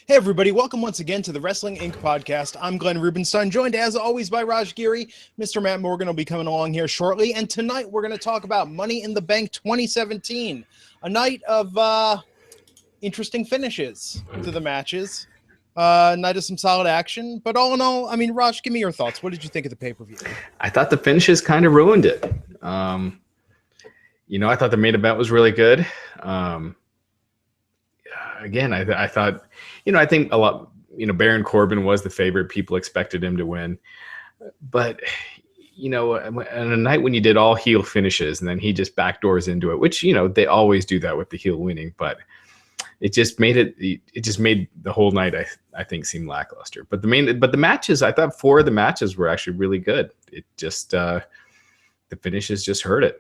Hey everybody, welcome once again to the Wrestling Inc. podcast. I'm Glenn Rubenstein, joined as always by Raj Giri. Mr. Matt Morgan will be coming along here shortly, and tonight we're going to talk about Money in the Bank 2017, a night of interesting finishes to the matches, a night of some solid action, but all in all, I mean, Raj, give me your thoughts. What did you think of the pay-per-view? I thought the finishes kind of ruined it. I thought the main event was really good. Again, I thought, I think a lot, Baron Corbin was the favorite. People expected him to win. But, on a night when you did all heel finishes and then he just backdoors into it, which, they always do that with the heel winning. But it just made the whole night, I think, seem lackluster. But the matches, I thought 4 of the matches were actually really good. It just, the finishes just hurt it.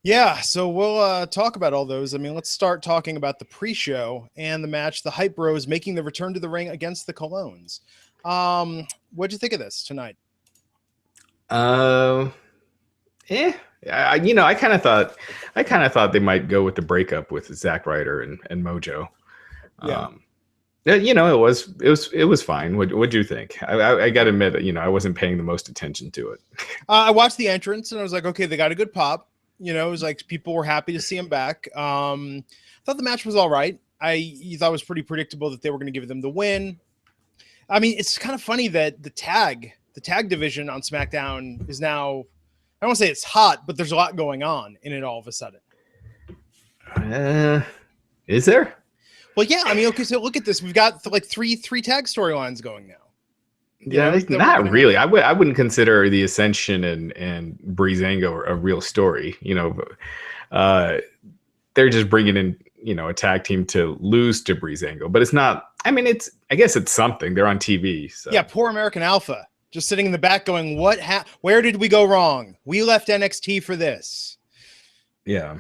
Yeah, so we'll talk about all those. I mean, let's start talking about the pre-show and the match. The Hype Bros making the return to the ring against the Colognes. What'd you think of this tonight? I kind of thought they might go with the breakup with Zack Ryder and Mojo. Yeah. It was fine. What'd you think? I got to admit, I wasn't paying the most attention to it. I watched the entrance and I was like, okay, they got a good pop. It was like people were happy to see him back. I thought the match was all right. You thought it was pretty predictable that they were going to give them the win. I mean, it's kind of funny that the tag division on SmackDown is now, I don't want to say it's hot, but there's a lot going on in it all of a sudden. Is there? Well, yeah. I mean, okay, so look at this. We've got like three tag storylines going now. Not really. I wouldn't consider the Ascension and Breezango a real story. They're just bringing in a tag team to lose to Breezango, but it's not. I mean, I guess it's something. They're on TV. So. Yeah, poor American Alpha just sitting in the back going, where did we go wrong? We left NXT for this. Yeah,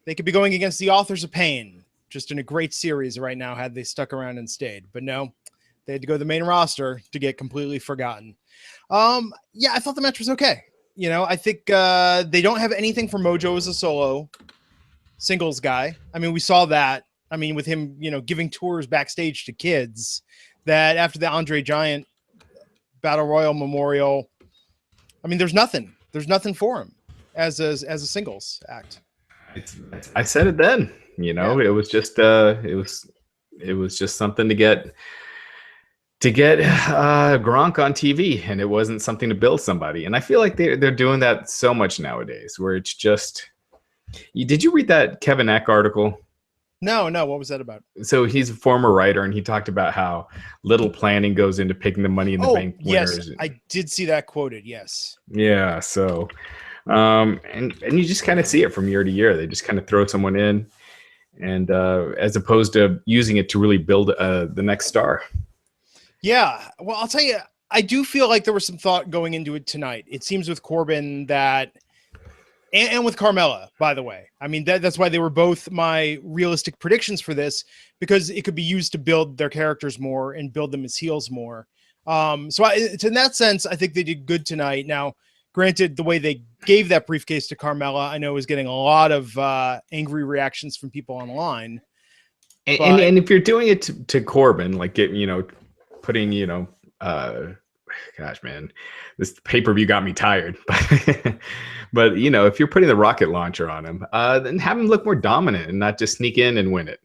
they could be going against the Authors of Pain, just in a great series right now had they stuck around and stayed, but no. They had to go to the main roster to get completely forgotten. I thought the match was okay. I think they don't have anything for Mojo as a solo singles guy. I mean, we saw that. I mean, with him, giving tours backstage to kids, that after the Andre Giant Battle Royal Memorial, I mean, there's nothing. There's nothing for him as a singles act. I said it then. It was just it was just something to get Gronk on TV, and it wasn't something to build somebody. And I feel like they're doing that so much nowadays, where it's just. Did you read that Kevin Eck article? No. What was that about? So he's a former writer, and he talked about how little planning goes into picking the Money in the Bank winners. Yes, I did see that quoted. Yes. Yeah. So, and you just kind of see it from year to year. They just kind of throw someone in, and as opposed to using it to really build the next star. Yeah, well, I'll tell you, I do feel like there was some thought going into it tonight. It seems with Corbin that, and with Carmella, by the way. I mean, that's why they were both my realistic predictions for this, because it could be used to build their characters more and build them as heels more. So in that sense, I think they did good tonight. Now, granted, the way they gave that briefcase to Carmella, I know is getting a lot of angry reactions from people online. And if you're doing it to Corbin, like putting, gosh, man, this pay-per-view got me tired. But if you're putting the rocket launcher on him, then have him look more dominant and not just sneak in and win it,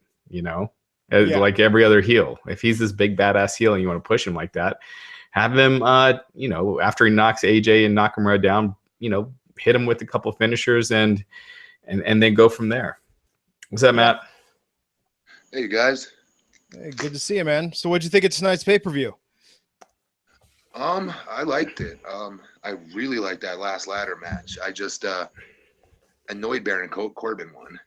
like every other heel. If he's this big badass heel and you want to push him like that, have him, after he knocks AJ and Nakamura down, hit him with a couple finishers and then go from there. What's that, Matt? Hey, guys. Hey, good to see you, man. So what'd you think of tonight's pay-per-view? I liked it. I really liked that last ladder match. I just annoyed Baron Corbin won.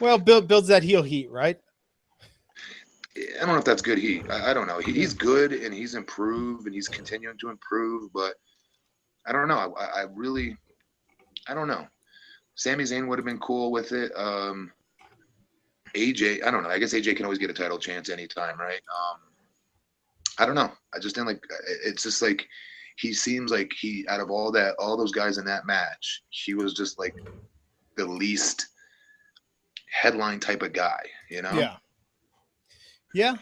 Well, builds that heel heat, right? I don't know if that's good heat. I don't know. He's good and he's improved and he's continuing to improve, but I don't know. I don't know. Sami Zayn would have been cool with it. AJ, I don't know. I guess AJ can always get a title chance anytime, right? I don't know. I just didn't like. It's just like he seems like out of all those guys in that match, he was just like the least headline type of guy, you know? Yeah.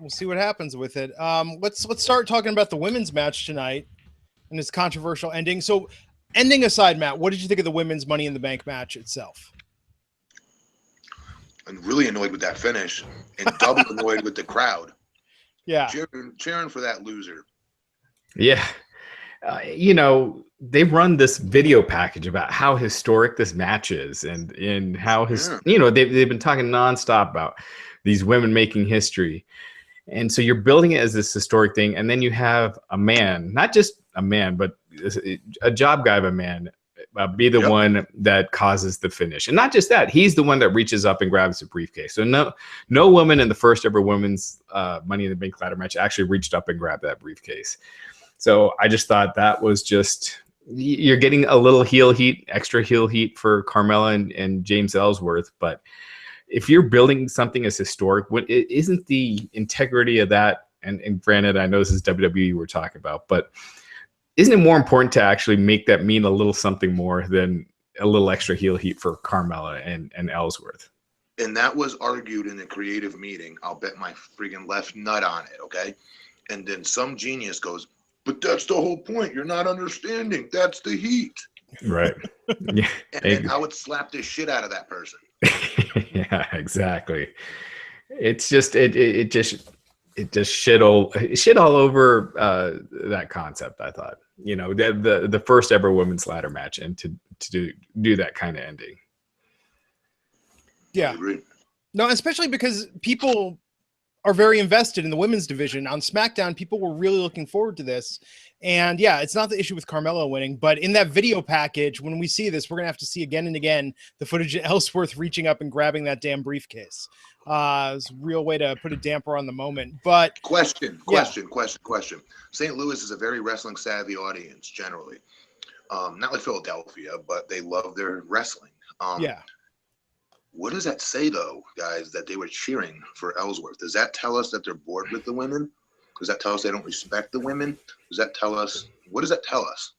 We'll see what happens with it. Let's start talking about the women's match tonight and its controversial ending. So, ending aside, Matt, what did you think of the women's Money in the Bank match itself? I'm really annoyed with that finish, and double annoyed with the crowd. Yeah, cheering for that loser. Yeah. You know, they've run this video package about how historic this match is, and how you know, they've been talking nonstop about these women making history. And so you're building it as this historic thing, and then you have a man, not just a man, but a job guy of a man, be the one that causes the finish. And not just that, he's the one that reaches up and grabs the briefcase. So no woman in the first ever women's Money in the Bank ladder match actually reached up and grabbed that briefcase. So I just thought that was just, you're getting a little heel heat, extra heel heat for Carmella and James Ellsworth. But if you're building something as historic, it isn't the integrity of that. And granted, I know this is WWE we're talking about, but isn't it more important to actually make that mean a little something more than a little extra heel heat for Carmella and Ellsworth? And that was argued in a creative meeting. I'll bet my freaking left nut on it, okay? And then some genius goes, but that's the whole point. You're not understanding. That's the heat. Right. Yeah. And I would slap the shit out of that person. Yeah, exactly. It's just it just shit all over that concept. I thought, you know, the first ever women's ladder match, and to do that kind of ending. Yeah. No, especially because people are very invested in the women's division on SmackDown. People were really looking forward to this. And yeah, it's not the issue with Carmella winning, but in that video package, when we see this, we're going to have to see again and again the footage of Ellsworth reaching up and grabbing that damn briefcase. It's a real way to put a damper on the moment. But question. St. Louis is a very wrestling savvy audience generally. Not like Philadelphia, but they love their wrestling. Yeah. What does that say, though, guys, that they were cheering for Ellsworth? Does that tell us that they're bored with the women? Does that tell us they don't respect the women? Does that tell us, what does that tell us?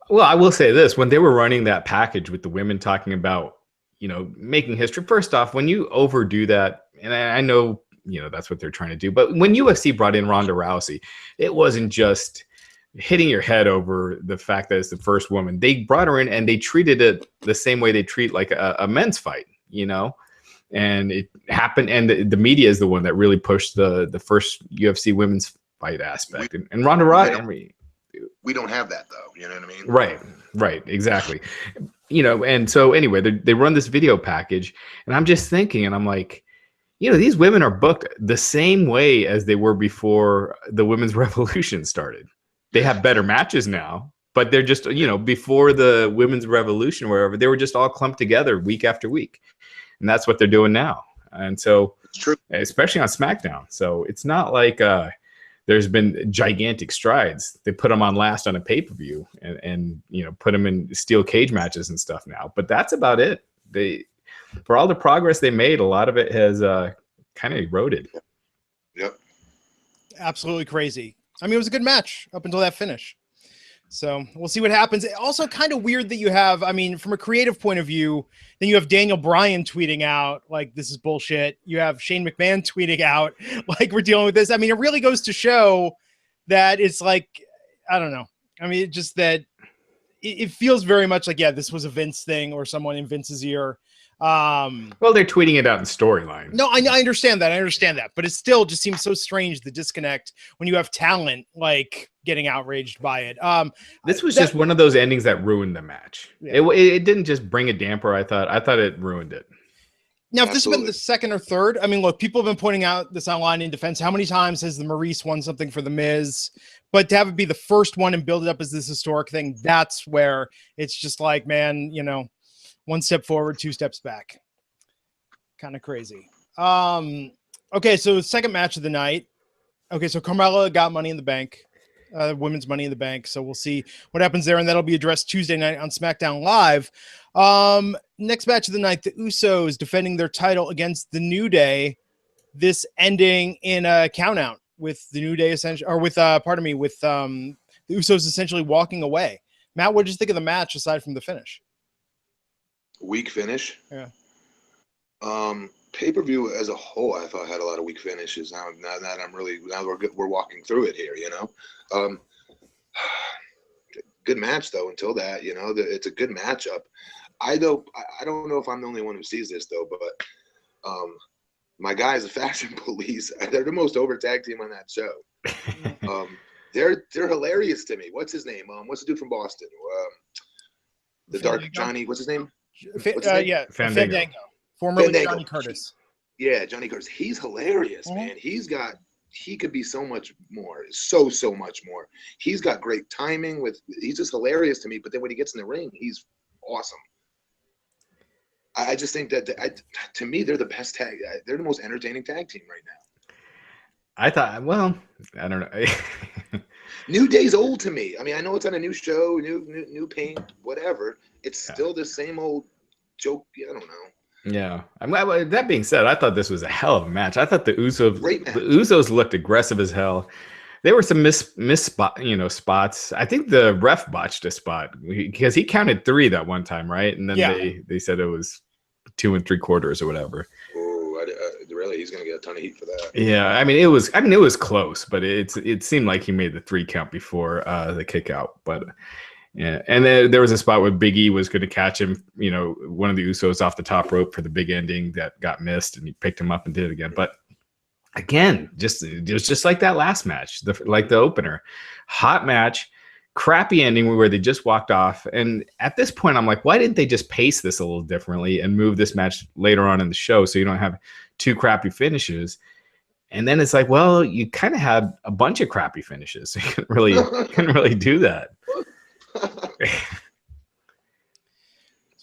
Well, I will say this, when they were running that package with the women talking about, you know, making history, first off, when you overdo that, and I know, you know, that's what they're trying to do, but when UFC brought in Ronda Rousey, it wasn't just hitting your head over the fact that it's the first woman. They brought her in and they treated it the same way they treat like a men's fight, you know, and it happened. And the media is the one that really pushed the first UFC women's fight aspect. And Ronda Rousey, we don't have that, though. You know what I mean? Right. Exactly. You know, and so anyway, they run this video package, and I'm just thinking, and I'm like, you know, these women are booked the same way as they were before the women's revolution started. They have better matches now, but they're just, you know, before the women's revolution, wherever, they were just all clumped together week after week. And that's what they're doing now. And so, it's true, especially on SmackDown. So it's not like there's been gigantic strides. They put them on last on a pay-per-view and, you know, put them in steel cage matches and stuff now. But that's about it. For all the progress they made, a lot of it has kind of eroded. Yep. Absolutely crazy. I mean, it was a good match up until that finish. So we'll see what happens. Also kind of weird that you have, I mean, from a creative point of view, then you have Daniel Bryan tweeting out like, this is bullshit. You have Shane McMahon tweeting out like, we're dealing with this. I mean, it really goes to show that it's like, I don't know. I mean, just that it feels very much like, yeah, this was a Vince thing or someone in Vince's ear. Well, they're tweeting it out in storyline. No, I understand that, but it still just seems so strange, the disconnect when you have talent like getting outraged by it. This was just one of those endings that ruined the match. Yeah. It didn't just bring a damper. I thought it ruined it. Now, if this had been the second or third, I mean, look, people have been pointing out this online in defense. How many times has the Maurice won something for the Miz? But to have it be the first one and build it up as this historic thing, that's where it's just like, man, you know, one step forward, two steps back. Kind of crazy. Okay, so second match of the night. Okay, so Carmella got Money in the Bank, women's Money in the Bank. So we'll see what happens there, and that'll be addressed Tuesday night on SmackDown Live. Next match of the night, the Usos defending their title against the New Day. This ending in a countout with the New Day essentially, or with the Usos essentially walking away. Matt, what did you think of the match aside from the finish? Weak finish. Yeah. Pay-per-view as a whole, I thought had a lot of weak finishes. Now that we're walking through it here, you know. Good match though. Until that, you know, it's a good matchup. I don't know if I'm the only one who sees this though, but my guys, the Fashion Police, they're the most over tag team on that show. They're hilarious to me. What's his name? What's the dude from Boston? The Dark Johnny. What's his name? Yeah, Fandango. Formerly Fandango. Johnny Curtis. Yeah, Johnny Curtis. He's hilarious, man. He could be so much more. So much more. He's got great timing he's just hilarious to me, but then when he gets in the ring, he's awesome. I just think that to me, they're the best they're the most entertaining tag team right now. I thought, well, I don't know. New Day's old to me. I mean, I know it's on a new show, new paint, whatever. It's still the same old joke. I don't know. Yeah. That being said, I thought this was a hell of a match. I thought the Usos looked aggressive as hell. There were some spots. I think the ref botched a spot because he counted 3 that one time, right? And then they said it was 2 3/4 or whatever. Oh, really? He's gonna get a ton of heat for that. Yeah, I mean it was close, but it seemed like he made the 3 count before the kick out. But yeah, and then there was a spot where Big E was going to catch him, you know, one of the Usos off the top rope for the big ending that got missed, and he picked him up and did it again. But again, it was just like that last match, like the opener, hot match, crappy ending where they just walked off. And at this point, I'm like, why didn't they just pace this a little differently and move this match later on in the show so you don't have 2 crappy finishes? And then it's like, well, you kind of had a bunch of crappy finishes, so you couldn't really do that. It's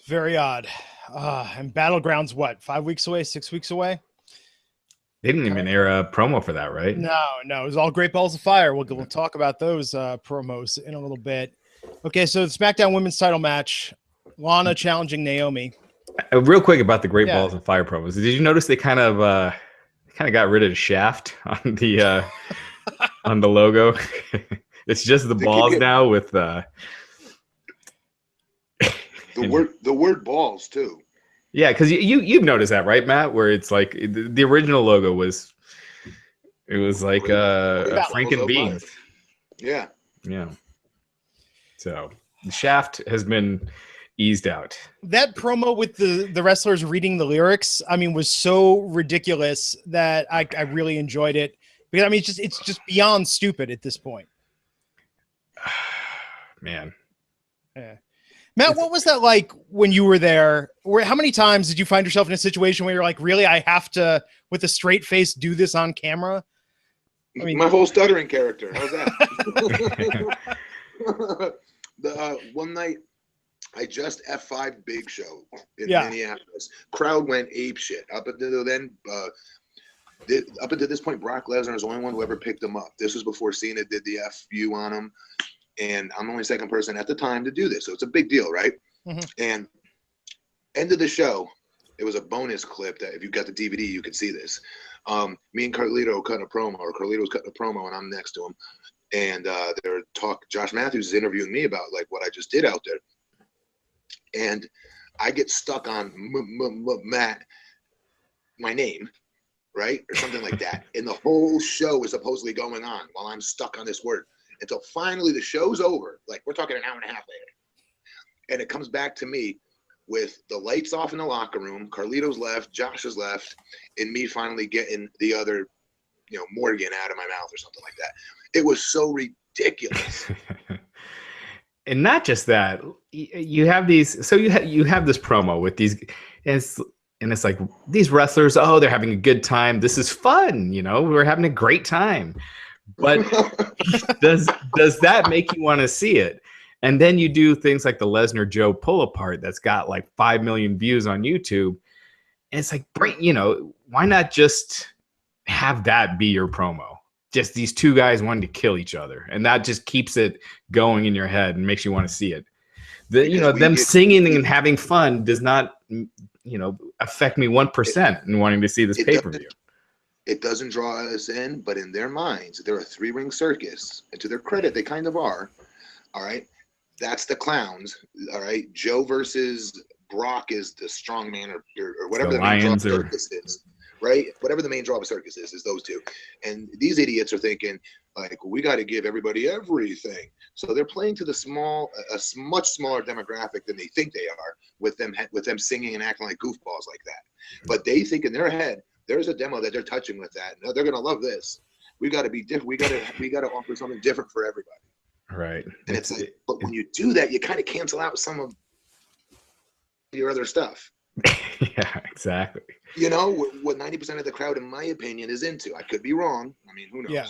very odd. And Battleground's what, 5 weeks away, 6 weeks away? They didn't even air a promo for that, right? No, it was all Great Balls of Fire. We'll talk about those promos in a little bit. Okay, so the SmackDown Women's Title match, Lana challenging Naomi. Real quick about the Great Balls of Fire promos. Did you notice they kind of got rid of the shaft on the on the logo? It's just the balls now with the word balls too. Yeah, because you've noticed that, right, Matt? Where it's like the original logo was like Franken beans. Yeah. So the shaft has been eased out. That promo with the wrestlers reading the lyrics, I mean, was so ridiculous that I really enjoyed it. Because I mean, it's just beyond stupid at this point. Man. Yeah. Matt, what was that like when you were there? How many times did you find yourself in a situation where you're like, really, I have to, with a straight face, do this on camera? I mean, my whole stuttering character. How's that? One night, I just F5 Big Show in Minneapolis. Crowd went ape shit. Up until this point, Brock Lesnar is the only one who ever picked him up. This was before Cena did the FU on him. And I'm the only second person at the time to do this. So it's a big deal, right? Mm-hmm. And end of the show, it was a bonus clip that if you got the DVD, you could see this. Me and Carlito cut a promo, or Carlito's cutting a promo, and I'm next to him. And they're Josh Matthews is interviewing me about like what I just did out there. And I get stuck on Matt, my name, right? Or something like that. And the whole show is supposedly going on while I'm stuck on this word. Until finally the show's over. Like, we're talking an hour and a half later. And it comes back to me with the lights off in the locker room. Carlito's left, Josh is left, and me finally getting the other, Morgan out of my mouth or something like that. It was so ridiculous. And not just that, you have these. So you have this promo with these, and it's like these wrestlers. Oh, they're having a good time. This is fun. We're having a great time. But does that make you want to see it? And then you do things like the Lesnar Joe pull apart that's got like 5 million views on YouTube. And it's like, why not just have that be your promo? Just these two guys wanting to kill each other, and that just keeps it going in your head and makes you want to see it. Them singing and having fun does not, affect me 1% in wanting to see this pay-per-view. It doesn't draw us in, but in their minds, they're a 3-ring circus. And to their credit, they kind of are. All right. That's the clowns. All right. Joe versus Brock is the strong man or whatever The the main draw of Lions the or- circus is, right? Whatever the main draw of a circus is those two. And these idiots are thinking, like, we got to give everybody everything. So they're playing to a much smaller demographic than they think they are with them singing and acting like goofballs like that. But they think in their head, there's a demo that they're touching with that. No, they're going to love this. We got to be different. We got to offer something different for everybody. Right. And it's like, but when you do that, you kind of cancel out some of your other stuff. Yeah, exactly. You know, what 90% of the crowd, in my opinion, is into. I could be wrong. I mean, who knows? Yeah.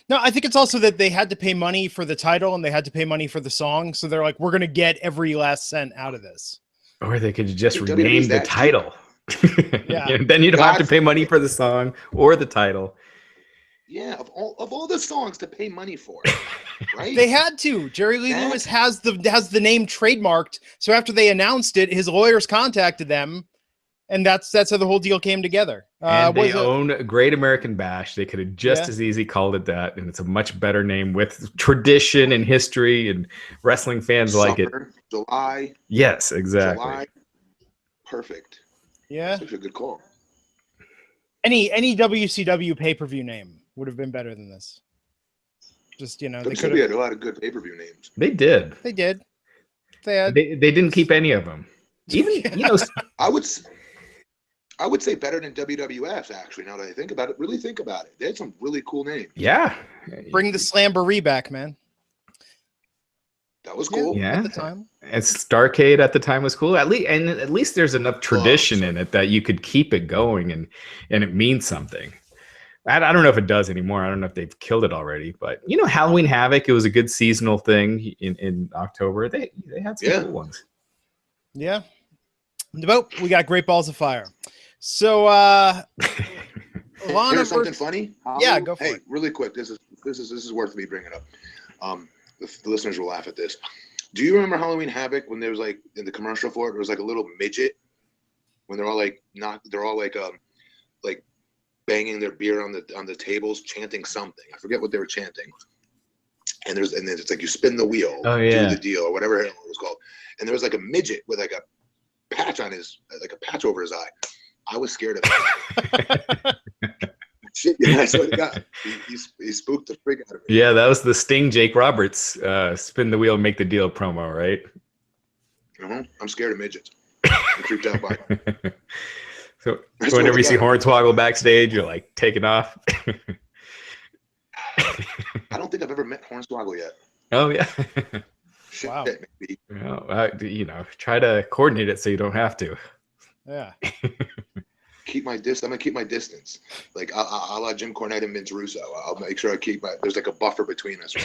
No, I think it's also that they had to pay money for the title and they had to pay money for the song. So they're like, we're going to get every last cent out of this. Or they could just Dude, rename WWE's the that title. Yeah. And then you don't have to pay money for the song or the title. Yeah, of all the songs to pay money for, right? They had to. Jerry Lee That- Lewis has the name trademarked. So after they announced it, his lawyers contacted them, and that's how the whole deal came together. And they was it- own Great American Bash. They could have just as easy called it that, and it's a much better name with tradition and history, and wrestling fans like it. Summer, July, Yes, exactly. July. Perfect. Yeah. Such a good call. Any WCW pay-per-view name would have been better than this. Just, you know, they could WCW have. had a lot of good pay-per-view names. They did. They did. They had. They didn't keep any of them. Even you know, I would say better than WWF, actually, now that I think about it. Really think about it. They had some really cool names. yeah. Bring the Slamboree back, man. That was cool. Yeah. At the time. And Starcade at the time was cool. At least there's enough tradition in it that you could keep it going and it means something. I don't know if it does anymore. I don't know if they've killed it already, but you know, Halloween Havoc, it was a good seasonal thing in October. They had some cool ones. Yeah. But we got Great Balls of Fire. So Lana Here's something versus- funny. Yeah, go for hey, it. really quick. This is worth me bringing up. The listeners will laugh at this. Do you remember Halloween Havoc when there was like in the commercial for it, there was like a little midget when they're all like banging their beer on the tables, chanting something. I forget what they were chanting. And then it's like you spin the wheel, do the deal, or whatever it was called. And there was like a midget with like a patch over his eye. I was scared of him. Shit, yeah, I swear to God, he spooked the freak out of me. Yeah, that was the Sting Jake Roberts spin the wheel, make the deal promo, right? I'm scared of midgets. I'm freaked out by it. So whenever you see Hornswoggle backstage, you're like taking off. I don't think I've ever met Hornswoggle yet. Oh yeah. Shit, Wow. maybe. Well, you know, try to coordinate it so you don't have to. Yeah. I'm gonna keep my distance, like a la Jim Cornette and Vince Russo. I'll make sure there's like a buffer between us.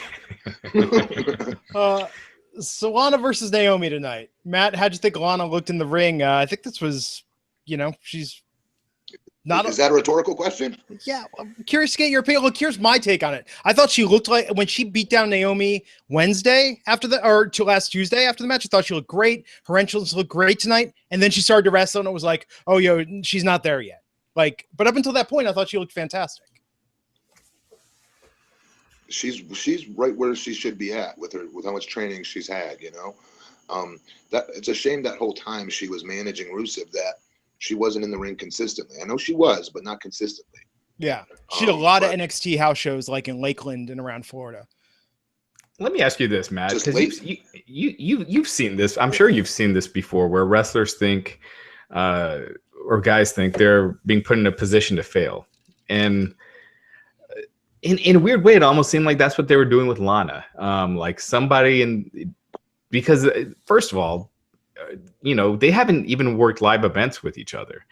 So Lana versus Naomi tonight. Matt, how'd you think Lana looked in the ring? I think this was, you know, she's not. Is that a rhetorical question? Yeah, I'm curious to get your opinion. Look, here's my take on it. I thought she looked like when she beat down Naomi Wednesday last Tuesday after the match. I thought she looked great. Her entrance looked great tonight, and then she started to wrestle, and it was like, oh, yo, she's not there yet. Like, but up until that point, I thought she looked fantastic. She's right where she should be at with how much training she's had. You know, that it's a shame that whole time she was managing Rusev that she wasn't in the ring consistently. I know she was, but not consistently. Yeah, she did a lot of NXT house shows, like in Lakeland and around Florida. Let me ask you this, Matt, Just because you've seen this. I'm sure you've seen this before, where wrestlers think, or guys think they're being put in a position to fail, and in a weird way, it almost seemed like that's what they were doing with Lana. Like somebody because first of all, you know, they haven't even worked live events with each other.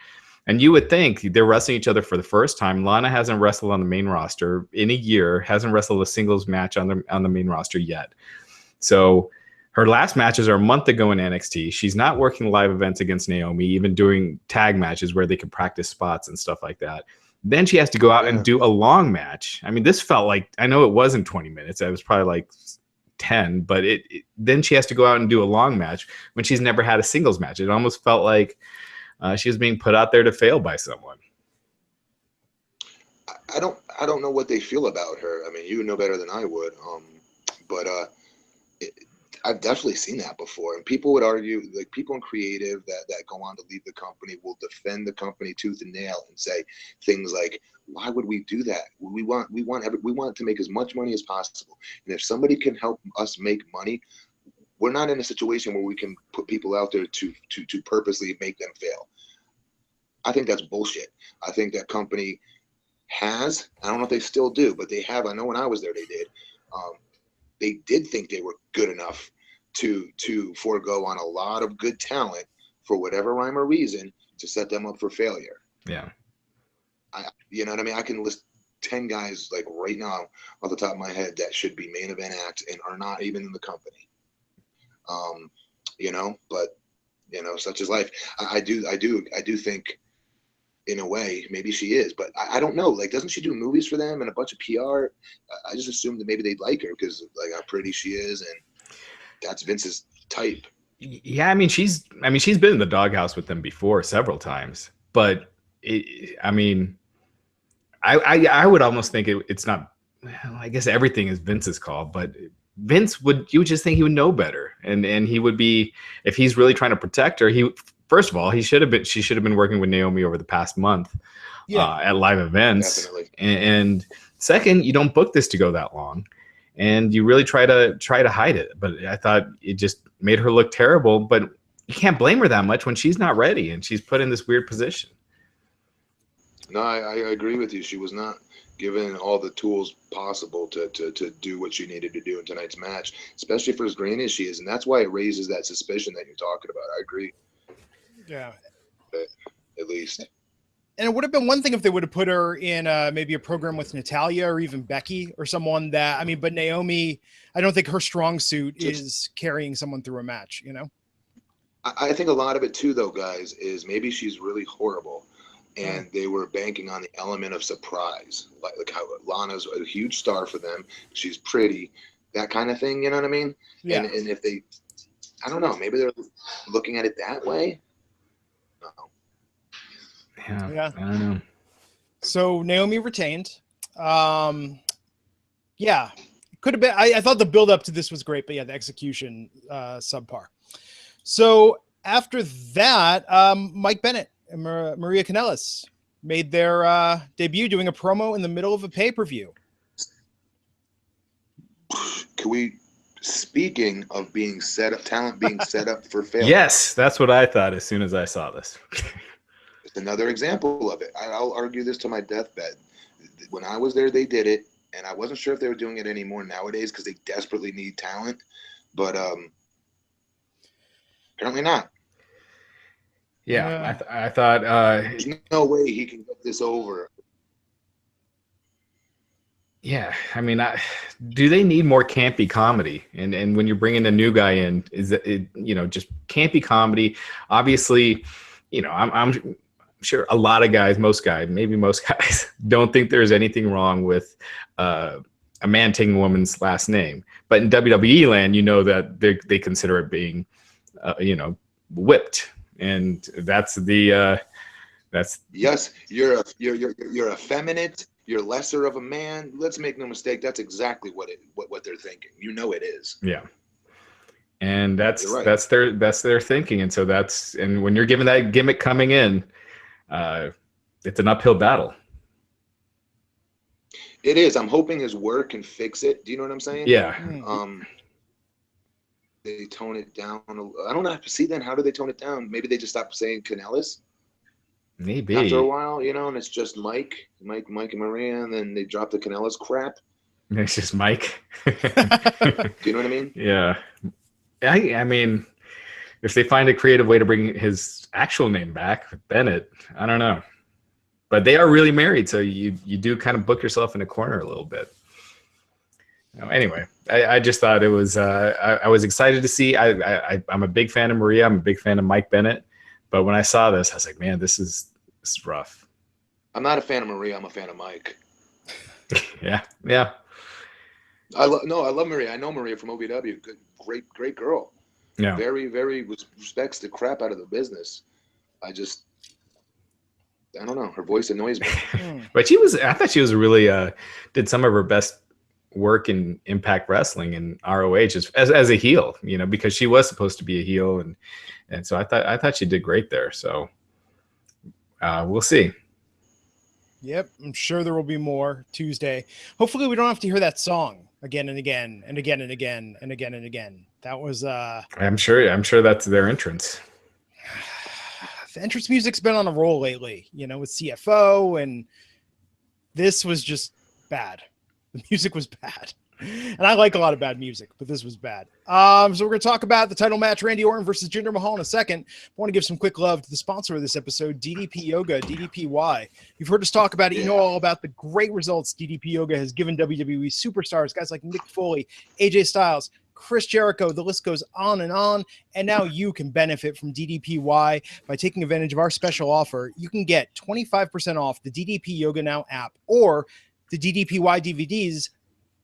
And you would think they're wrestling each other for the first time. Lana hasn't wrestled on the main roster in a year, hasn't wrestled a singles match on the main roster yet. So her last matches are a month ago in NXT. She's not working live events against Naomi, even doing tag matches where they can practice spots and stuff like that. Then she has to go out and do a long match. I mean, this felt like, I know it wasn't 20 minutes. It was probably like 10, but then she has to go out and do a long match when she's never had a singles match. It almost felt like she was being put out there to fail by someone. I don't know what they feel about her. I mean, you know better than I would. But I've definitely seen that before, and people would argue, like people in creative that go on to leave the company will defend the company tooth and nail and say things like, "Why would we do that? We want to make as much money as possible, and if somebody can help us make money, we're not in a situation where we can put people out there to purposely make them fail." I think that's bullshit. I think that company has, I don't know if they still do, but they have. I know when I was there, they did. They did think they were good enough to forego on a lot of good talent for whatever rhyme or reason to set them up for failure. Yeah. You know what I mean? I can list 10 guys like right now off the top of my head that should be main event acts and are not even in the company. You know, but you know, such is life. I do think in a way maybe she is, but I don't know. Like, doesn't she do movies for them and a bunch of PR? I just assumed that maybe they'd like her because like how pretty she is, and that's Vince's type. Yeah, I mean she's been in the doghouse with them before several times, but I would almost think it's not. Well, I guess everything is Vince's call, but Vince you would just think he would know better, and he would be, if he's really trying to protect her. First of all, she should have been working with Naomi over the past month, at live events. Definitely. And second, you don't book this to go that long, and you really try to hide it. But I thought it just made her look terrible. But you can't blame her that much when she's not ready and she's put in this weird position. No, I agree with you. She was not given all the tools possible to do what she needed to do in tonight's match, especially for as green as she is. And that's why it raises that suspicion that you're talking about. I agree. Yeah. At least. And it would have been one thing if they would have put her in maybe a program with Natalya or even Becky or someone that, I mean, but Naomi, I don't think her strong suit is carrying someone through a match, you know? I think a lot of it too, though, guys, is maybe she's really horrible. And they were banking on the element of surprise, like how Lana's a huge star for them. She's pretty, that kind of thing. You know what I mean? Yeah. And if they, I don't know, maybe they're looking at it that way. No. Yeah. I don't know. So Naomi retained. Yeah, could have been. I thought the build up to this was great, but yeah, the execution subpar. So after that, Mike Bennett and Maria Kanellis made their debut doing a promo in the middle of a pay-per-view. Can we, speaking of being set up, talent being set up for failure. Yes, that's what I thought as soon as I saw this. It's another example of it. I'll argue this to my deathbed. When I was there, they did it, and I wasn't sure if they were doing it anymore nowadays because they desperately need talent, but apparently not. Yeah, I thought there's no way he can get this over. Yeah, I mean, do they need more campy comedy? And when you're bringing a new guy in, is it just campy comedy? Obviously, I'm sure a lot of guys, maybe most guys, don't think there's anything wrong with a man taking a woman's last name. But in WWE land, that they consider it being, whipped. And that's yes, you're effeminate, you're lesser of a man. Let's make no mistake, that's exactly what they're thinking. It is. Yeah. And that's right. that's their thinking. And so and when you're given that gimmick coming in, it's an uphill battle. It is. I'm hoping his work can fix it. Do you know what I'm saying? Yeah. They tone it down. I don't know. See, then how do they tone it down? Maybe they just stop saying Kanellis. Maybe after a while, and it's just Mike and Maria, and then they drop the Kanellis crap. It's just Mike. Do you know what I mean? Yeah. I mean, if they find a creative way to bring his actual name back, Bennett, I don't know. But they are really married, so you do kind of book yourself in a corner a little bit. Anyway, I just thought it was I was excited to see. I'm a big fan of Maria. I'm a big fan of Mike Bennett. But when I saw this, I was like, man, this is rough. I'm not a fan of Maria. I'm a fan of Mike. Yeah. I love Maria. I know Maria from OVW. Good, great girl. Yeah. Very, very respects the crap out of the business. I don't know. Her voice annoys me. But I thought she was really did some of her best work in Impact Wrestling and ROH as a heel, you know, because she was supposed to be a heel, and so I thought she did great there. So we'll see. Yep, I'm sure there will be more Tuesday. Hopefully, we don't have to hear that song again and again and again and again and again and again. That was I'm sure that's their entrance. The entrance music's been on a roll lately, you know, with CFO, and this was just bad. The music was bad. And I like a lot of bad music, but this was bad. So we're going to talk about the title match, Randy Orton versus Jinder Mahal, in a second. I want to give some quick love to the sponsor of this episode, DDP Yoga, DDPY. You've heard us talk about it. You know all about the great results DDP Yoga has given WWE superstars, guys like Mick Foley, AJ Styles, Chris Jericho. The list goes on. And now you can benefit from DDPY by taking advantage of our special offer. You can get 25% off the DDP Yoga Now app or the DDPY DVDs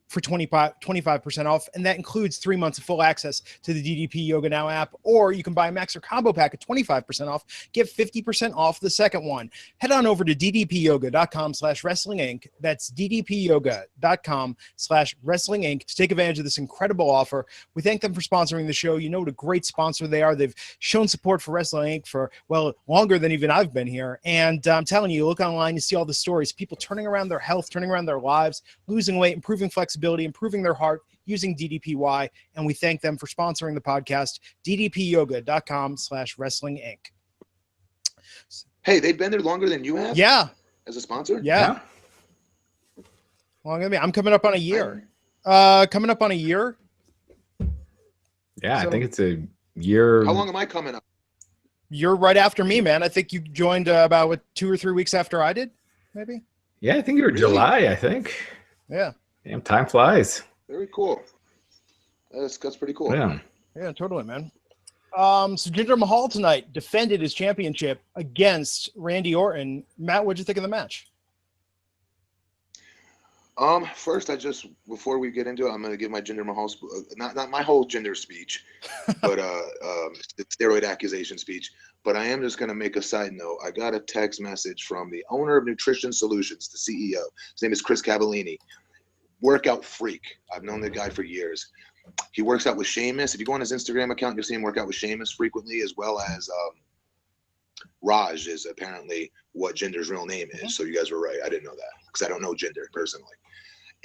for 25% off, and that includes 3 months of full access to the DDP Yoga Now app, or you can buy a Max or Combo Pack at 25% off, get 50% off the second one. Head on over to ddpyoga.com/wrestling inc. That's ddpyoga.com/wrestling inc. to take advantage of this incredible offer. We thank them for sponsoring the show. You know what a great sponsor they are. They've shown support for Wrestling Inc. for, well, longer than even I've been here. And I'm telling you, look online, you see all the stories, people turning around their health, turning around their lives, losing weight, improving flexibility, improving their heart using DDPY, and we thank them for sponsoring the podcast. ddpyoga.com/wrestling inc. Hey, they've been there longer than you have? Yeah. As a sponsor? Yeah. Longer than me. I'm coming up on a year. Coming up on a year. Yeah, so, I think it's a year. How long am I coming up? You're right after me, man. I think you joined about 2 or 3 weeks after I did, maybe. Yeah, I think you were really? July, I think. Yeah. Damn, time flies. Very cool. That's pretty cool. Yeah. Yeah, totally, man. So Jinder Mahal tonight defended his championship against Randy Orton. Matt, what'd you think of the match? First, before we get into it, I'm going to give my Jinder Mahal, not my whole Jinder speech, but the steroid accusation speech. But I am just going to make a side note. I got a text message from the owner of Nutrition Solutions, the CEO. His name is Chris Cavallini. Workout freak. I've known the guy for years. He works out with Sheamus. If you go on his Instagram account, you'll see him work out with Sheamus frequently, as well as Raj is apparently what Jinder's real name is. So you guys were right. I didn't know that because I don't know Jinder personally.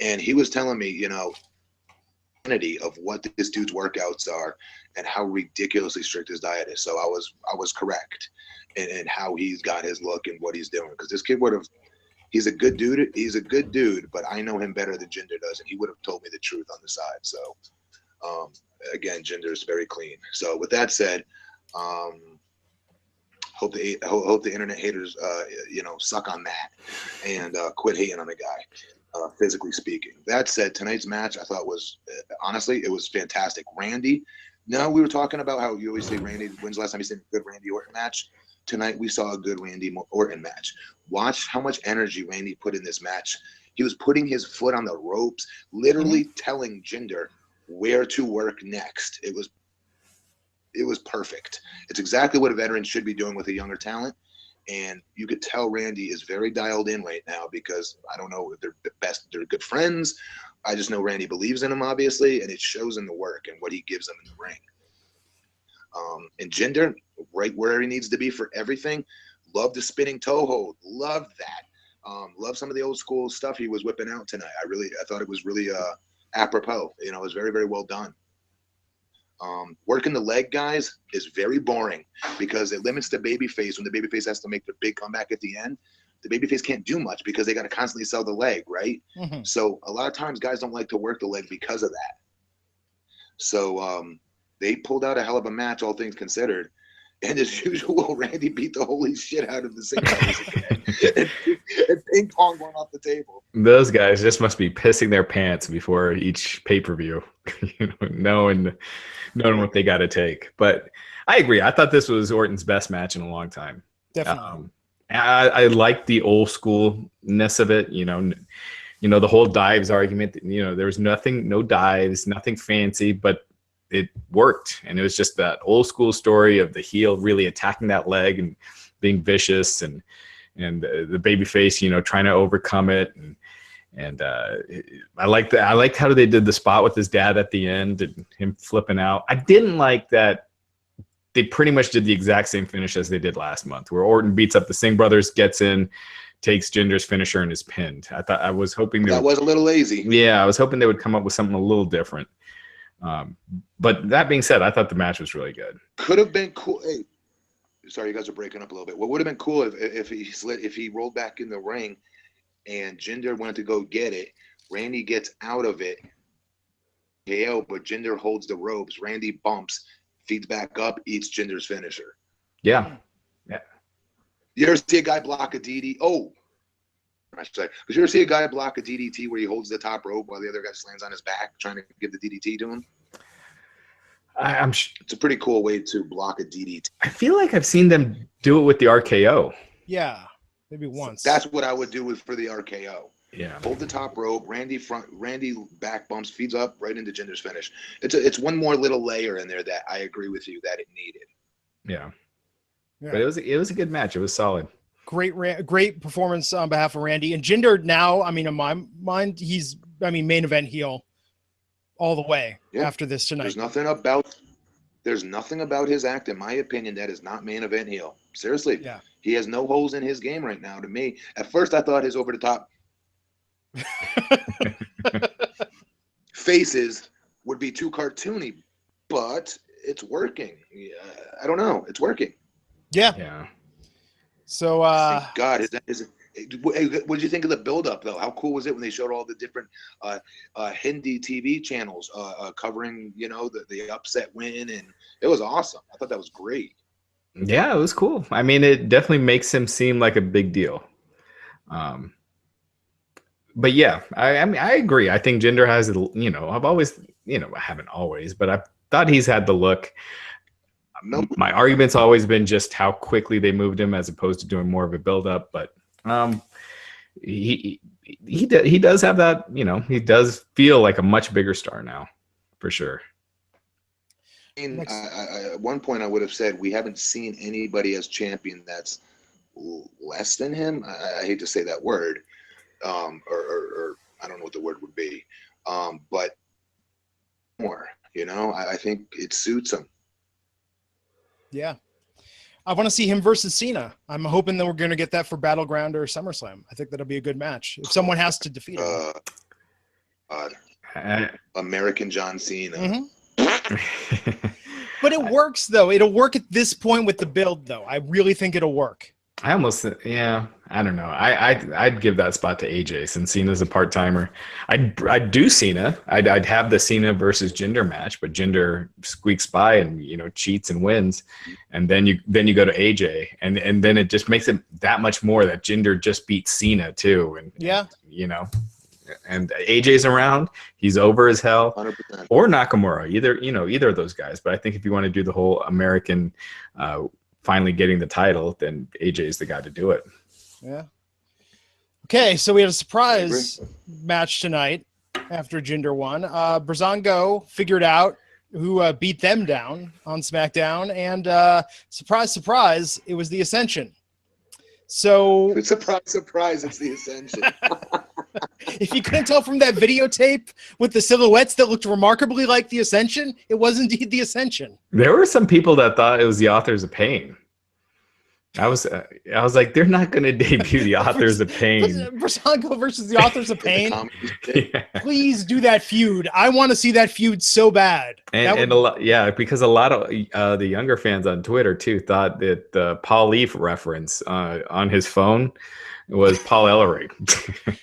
And he was telling me, you know, of what this dude's workouts are and how ridiculously strict his diet is. So I was correct in how he's got his look and what he's doing, because this kid would have. He's a good dude. He's a good dude, but I know him better than Jinder does, and he would have told me the truth on the side. So, again, Jinder is very clean. So, with that said, hope the internet haters, suck on that and quit hating on the guy, physically speaking. That said, tonight's match I thought was honestly it was fantastic. Randy. Now we were talking about how you always say Randy. When's the last time you seen a good Randy Orton match? Tonight we saw a good Randy Orton match. Watch how much energy Randy put in this match. He was putting his foot on the ropes, literally telling Jinder where to work next. It was perfect. It's exactly what a veteran should be doing with a younger talent. And you could tell Randy is very dialed in right now, because I don't know if they're they're good friends. I just know Randy believes in him, obviously, and it shows in the work and what he gives them in the ring. And Jinder, right where he needs to be for everything. Love the spinning toe hold. Love that. Love some of the old school stuff he was whipping out tonight. I thought it was really apropos. You know, it was very, very well done. Working the leg, guys, is very boring because it limits the babyface. When the babyface has to make their big comeback at the end, the babyface can't do much because they got to constantly sell the leg, right? Mm-hmm. So a lot of times guys don't like to work the leg because of that. So they pulled out a hell of a match, all things considered. And as usual, Randy beat the holy shit out of the singles again. and ping pong going off the table. Those guys just must be pissing their pants before each pay-per-view, knowing what they got to take. But I agree. I thought this was Orton's best match in a long time. Definitely. I like the old schoolness of it. The whole dives argument. There was no dives, nothing fancy, but it worked. And it was just that old school story of the heel really attacking that leg and being vicious, and the babyface, trying to overcome it. And I liked that. I liked how they did the spot with his dad at the end and him flipping out. I didn't like that they pretty much did the exact same finish as they did last month, where Orton beats up the Singh brothers, gets in, takes Jinder's finisher, and is pinned. I was hoping that was a little lazy. Yeah, I was hoping they would come up with something a little different. But that being said, I thought the match was really good. Could have been cool. Hey, sorry, you guys are breaking up a little bit. What would have been cool if he rolled back in the ring and Jinder went to go get it. Randy gets out of it, KO, but Jinder holds the ropes. Randy bumps, feeds back up, eats Jinder's finisher. Yeah. You ever see a guy block a DDT? Oh, I should say, did you ever see a guy block a DDT where he holds the top rope while the other guy slams on his back trying to give the DDT to him? It's a pretty cool way to block a DDT. I feel like I've seen them do it with the RKO. Yeah, maybe once. That's what I would do for the RKO. Yeah. Hold the top rope. Randy back bumps, feeds up right into Jinder's finish. It's one more little layer in there that I agree with you that it needed. Yeah. But it was a good match. It was solid. Great performance on behalf of Randy. And Jinder now, I mean, in my mind, he's main event heel all the way after this tonight. There's nothing about his act, in my opinion, that is not main event heel. Seriously. Yeah. He has no holes in his game right now to me. At first I thought his over the top faces would be too cartoony, but it's working. I don't know. It's working. Yeah. So, God, what did you think of the build-up, though? How cool was it when they showed all the different Hindi TV channels covering, the upset win, and it was awesome. I thought that was great. Yeah, it was cool. I mean, it definitely makes him seem like a big deal. But yeah, I agree. I think Jinder has, I've always, I haven't always, but I thought he's had the look. My argument's always been just how quickly they moved him as opposed to doing more of a build-up. But he does have that, he does feel like a much bigger star now, for sure. At one point I would have said we haven't seen anybody as champion that's less than him. I hate to say that word, or I don't know what the word would be, but more. I think it suits him. Yeah. I want to see him versus Cena. I'm hoping that we're going to get that for Battleground or SummerSlam. I think that'll be a good match. If someone has to defeat him. American John Cena. Mm-hmm. But it works, though. It'll work at this point with the build, though. I really think it'll work. I don't know. I'd give that spot to AJ since Cena's a part-timer. I'd do Cena. I'd have the Cena versus Jinder match, but Jinder squeaks by and cheats and wins, and then you go to AJ, and then it just makes it that much more that Jinder just beat Cena too, and and AJ's around, he's over as hell, 100%. Or Nakamura, either of those guys. But I think if you want to do the whole American. Finally getting the title, then AJ is the guy to do it. Yeah. Okay, so we had a surprise match tonight after Jinder won. Breezango figured out who beat them down on SmackDown, and surprise, surprise, it was the Ascension. So surprise, it's the Ascension. If you couldn't tell from that videotape with the silhouettes that looked remarkably like the Ascension, it was indeed the Ascension. There were some people that thought it was the Authors of Pain. I was like, they're not going to debut the Authors of Pain. Breezango versus the Authors of Pain. Yeah. Please do that feud. I want to see that feud so bad. Because a lot of the younger fans on Twitter too thought that the Paul Leaf reference on his phone was Paul Ellering.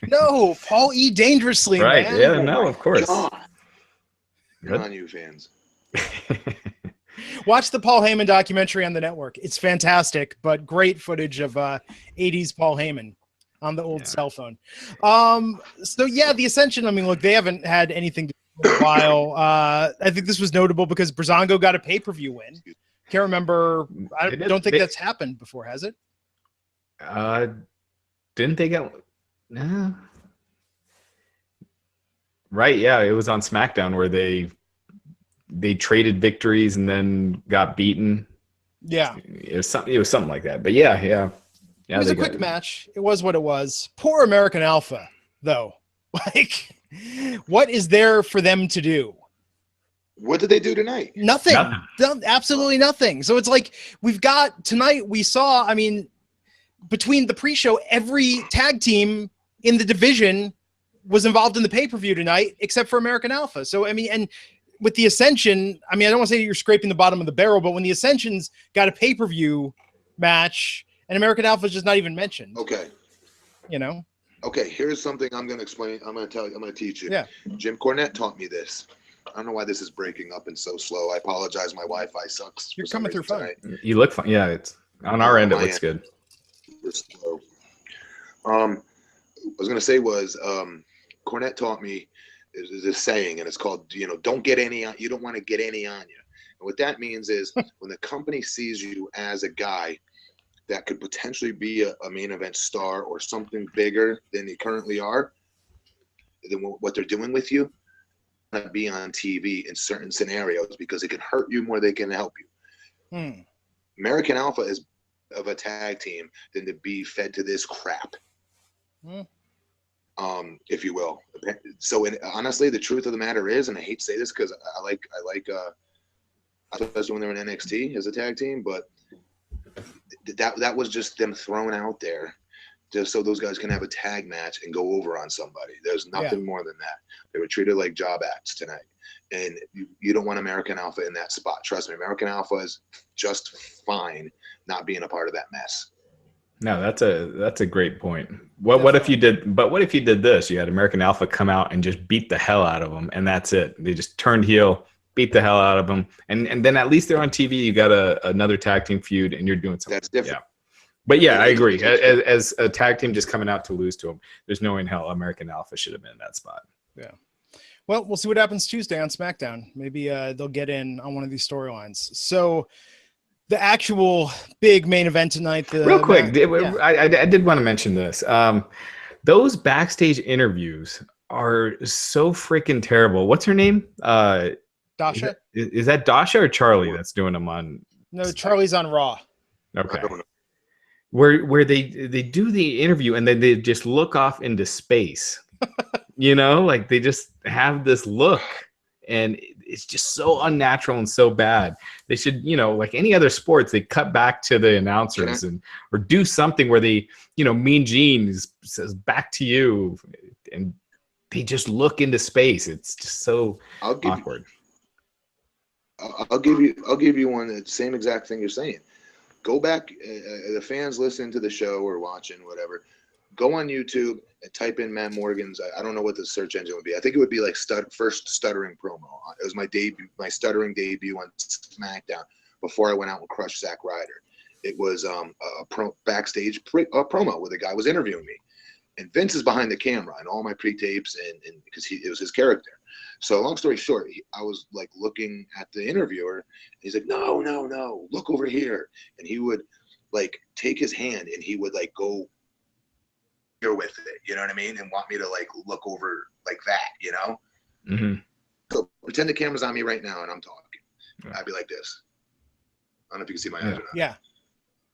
No, Paul E. Dangerously, right? Man. Yeah, no, of course. Good on you, fans. Watch the Paul Heyman documentary on the network. It's fantastic, but great footage of 80s Paul Heyman on the old cell phone. So yeah, the Ascension, I mean, look, they haven't had anything to do in a while. I think this was notable because Breezango got a pay-per-view win. Can't remember. I don't think that's happened before, has it? Didn't they get? No. Right, yeah, it was on SmackDown where they traded victories and then got beaten. Yeah, it was something like that. But yeah. It was a quick match. It was what it was. Poor American Alpha, though. Like, what is there for them to do? What did they do tonight? Nothing. Absolutely nothing. So it's like we've got tonight. We saw, I mean, between the pre-show, every tag team in the division was involved in the pay-per-view tonight, except for American Alpha. So, I mean, and with the Ascension, I mean, I don't want to say you're scraping the bottom of the barrel, but when the Ascension's got a pay-per-view match and American Alpha is just not even mentioned. Okay. You know? Okay, here's something I'm going to explain. I'm going to tell you. I'm going to teach you. Yeah. Jim Cornette taught me this. I don't know why this is breaking up and so slow. I apologize. My Wi-Fi sucks. You're coming through fine. You look fine. Yeah, it's on our end. It looks good. Slow. What I was going to say was Cornette taught me is this saying, and it's called, don't get any on. You don't want to get any on you. And what that means is when the company sees you as a guy that could potentially be a main event star or something bigger than you currently are, than what they're doing with you, to be on TV in certain scenarios because it can hurt you more than it can help you. American Alpha is of a tag team than to be fed to this crap, if you will. So honestly, the truth of the matter is, and I hate to say this because I like especially when they were in NXT as a tag team, but that was just them thrown out there just so those guys can have a tag match and go over on somebody. There's nothing more than that. They were treated like job acts tonight. And you don't want American Alpha in that spot. Trust me, American Alpha is just fine not being a part of that mess. No, that's a great point. What if you did this? You had American Alpha come out and just beat the hell out of them, and that's it. They just turned heel, beat the hell out of them, and then at least they're on TV. You got another tag team feud, and you're doing something. That's different. Yeah. But yeah, I agree. As a tag team just coming out to lose to them, there's no way in hell American Alpha should have been in that spot. Yeah. Well, we'll see what happens Tuesday on SmackDown. Maybe they'll get in on one of these storylines. So the actual big main event tonight. Real quick, I did want to mention this. Those backstage interviews are so freaking terrible. What's her name? Dasha? Is that Dasha or Charlie that's doing them on? No, Charlie's on Raw. Okay. Where they do the interview and then they just look off into space. Like they just have this look and it's just so unnatural and so bad. They should, like any other sports, they cut back to the announcers or do something where they, Mean Gene says back to you and they just look into space. It's just so awkward. I'll give you one, the same exact thing you're saying. Go back, the fans listen to the show or watching, whatever. Go on YouTube and type in Matt Morgan's. I don't know what the search engine would be. I think it would be like first stuttering promo. It was my stuttering debut on SmackDown before I went out and crushed Zack Ryder. It was a backstage promo where the guy was interviewing me. And Vince is behind the camera and all my pre-tapes and because it was his character. So long story short, I was like looking at the interviewer. And he's like, no, look over here. And he would like take his hand and he would like go here with it. You know what I mean? And want me to like look over like that, Mm-hmm. So pretend the camera's on me right now and I'm talking. Yeah. I'd be like this. I don't know if you can see my eyes or not. Yeah.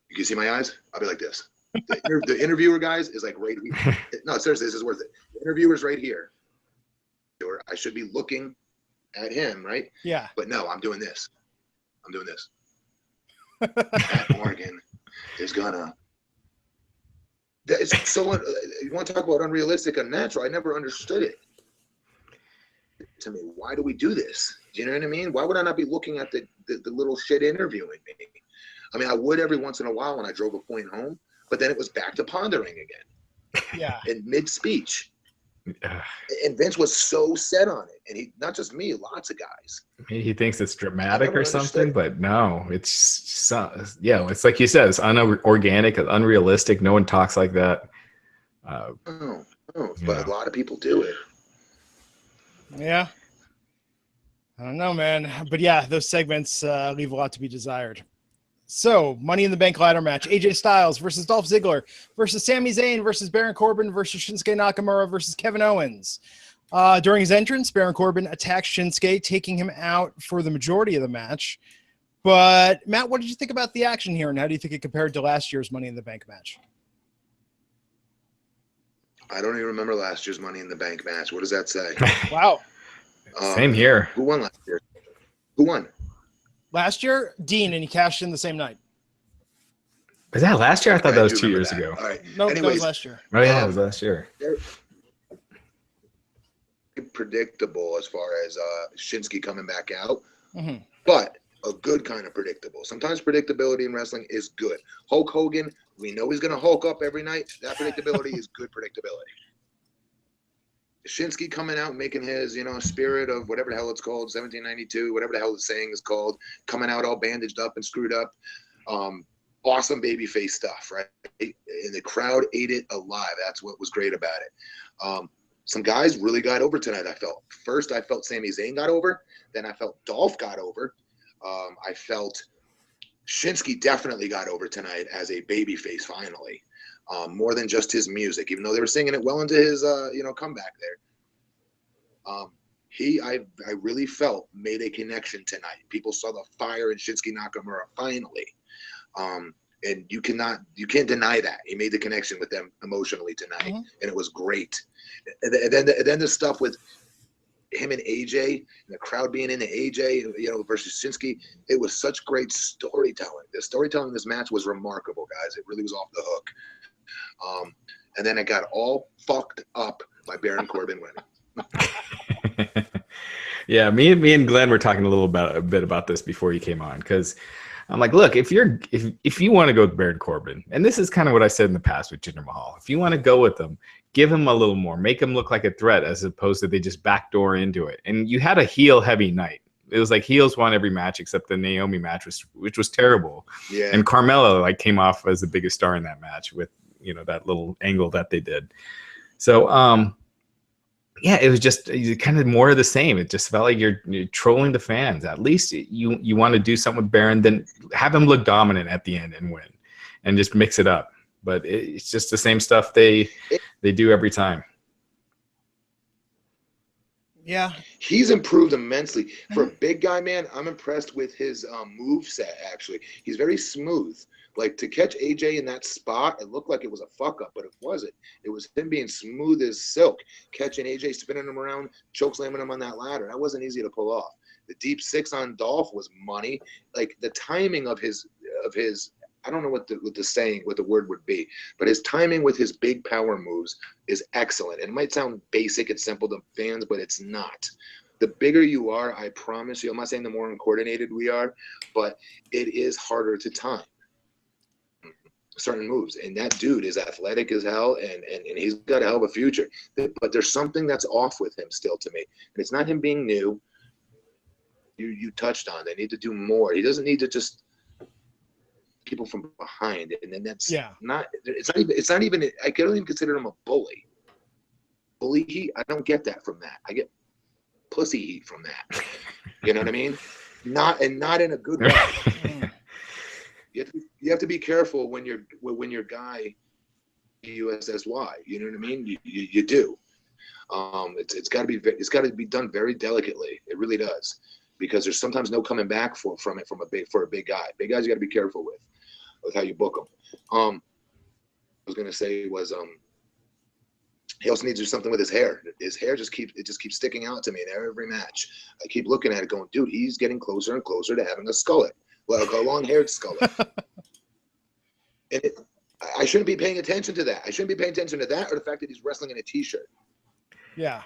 You can see my eyes? I'll be like this. The interviewer, guys, is like right here. No, seriously, this is worth it. The interviewer's right here. I should be looking at him, right? Yeah. But no, I'm doing this. Matt Morgan is gonna. It's so. You want to talk about unrealistic, unnatural? I never understood it. To me, why do we do this? Do you know what I mean? Why would I not be looking at the little shit interviewing me? I mean, I would every once in a while when I drove a point home. But then it was back to pondering again. Yeah. In mid-speech. And Vince was so set on it. And he, not just me, lots of guys. He thinks it's dramatic or something, but no, it's it's like you said, it's unorganic, it's unrealistic. No one talks like that. But a lot of people do it. Yeah. I don't know, man. But yeah, those segments leave a lot to be desired. So, Money in the Bank ladder match. AJ Styles versus Dolph Ziggler versus Sami Zayn versus Baron Corbin versus Shinsuke Nakamura versus Kevin Owens. During his entrance, Baron Corbin attacks Shinsuke, taking him out for the majority of the match. But, Matt, what did you think about the action here, and how do you think it compared to last year's Money in the Bank match? I don't even remember last year's Money in the Bank match. What does that say? Wow. Same here. Who won last year? Who won? Last year, Dean, and he cashed in the same night. Was that last year? I thought that was 2 years that. ago. All right. No, that Anyways, was last year. Oh yeah, it was last year. They're predictable as far as Shinsuke coming back out, but a good kind of predictable. Sometimes predictability in wrestling is good. Hulk Hogan, we know he's going to Hulk up every night. That predictability is good predictability. Shinsuke coming out, making his, spirit of whatever the hell it's called, 1792, whatever the hell the saying is called, coming out all bandaged up and screwed up. Awesome babyface stuff, right? And the crowd ate it alive. That's what was great about it. Some guys really got over tonight, I felt. First, I felt Sami Zayn got over. Then I felt Dolph got over. I felt Shinsuke definitely got over tonight as a babyface finally. More than just his music, even though they were singing it well into his, comeback there. I really felt made a connection tonight. People saw the fire in Shinsuke Nakamura finally. And you can't deny that. He made the connection with them emotionally tonight, and it was great. And then the stuff with him and AJ, and the crowd being into AJ, versus Shinsuke, it was such great storytelling. The storytelling in this match was remarkable, guys. It really was off the hook. And then it got all fucked up by Baron Corbin winning. Yeah, me and Glenn were talking a bit about this before you came on, because I'm like, look, if you want to go with Baron Corbin, and this is kind of what I said in the past with Jinder Mahal, if you want to go with them, give him a little more, make him look like a threat as opposed to they just backdoor into it. And you had a heel heavy night. It was like heels won every match except the Naomi match, which was terrible. Yeah. And Carmella came off as the biggest star in that match with that little angle that they did. So yeah, it was just kind of more of the same. It just felt like you're trolling the fans. At least you want to do something with Baron, then have him look dominant at the end and win, and just mix it up. But it's just the same stuff they do every time. Yeah, he's improved immensely for a big guy, man. I'm impressed with his move set. Actually, he's very smooth. Like, to catch AJ in that spot, it looked like it was a fuck up, but it wasn't. It was him being smooth as silk, catching AJ, spinning him around, choke slamming him on that ladder. That wasn't easy to pull off. The deep six on Dolph was money. Like, the timing of his I don't know what the word would be, but his timing with his big power moves is excellent. It might sound basic and simple to fans, but it's not. The bigger you are, I promise you, I'm not saying the more uncoordinated we are, but it is harder to time certain moves. And that dude is athletic as hell, and he's got a hell of a future. But there's something that's off with him still to me. And it's not him being new. You touched on. They need to do more. He doesn't need to just people from behind, and then that's not. It's not even. I can't even consider him a bully. Bully heat. I don't get that from that. I get pussy heat from that. You know what I mean? Not in a good way. You have to be careful when your guy USSY. You know what I mean? You do. It's got to be done very delicately. It really does, because there's sometimes no coming back from it for a big guy. Big guys you got to be careful with how you book them. I was gonna say was he also needs to do something with his hair. His hair just keeps sticking out to me in every match. I keep looking at it, going, dude, he's getting closer and closer to having a skullet, like a long-haired skullet. And I shouldn't be paying attention to that. I shouldn't be paying attention to that, or the fact that he's wrestling in a t-shirt. Yeah.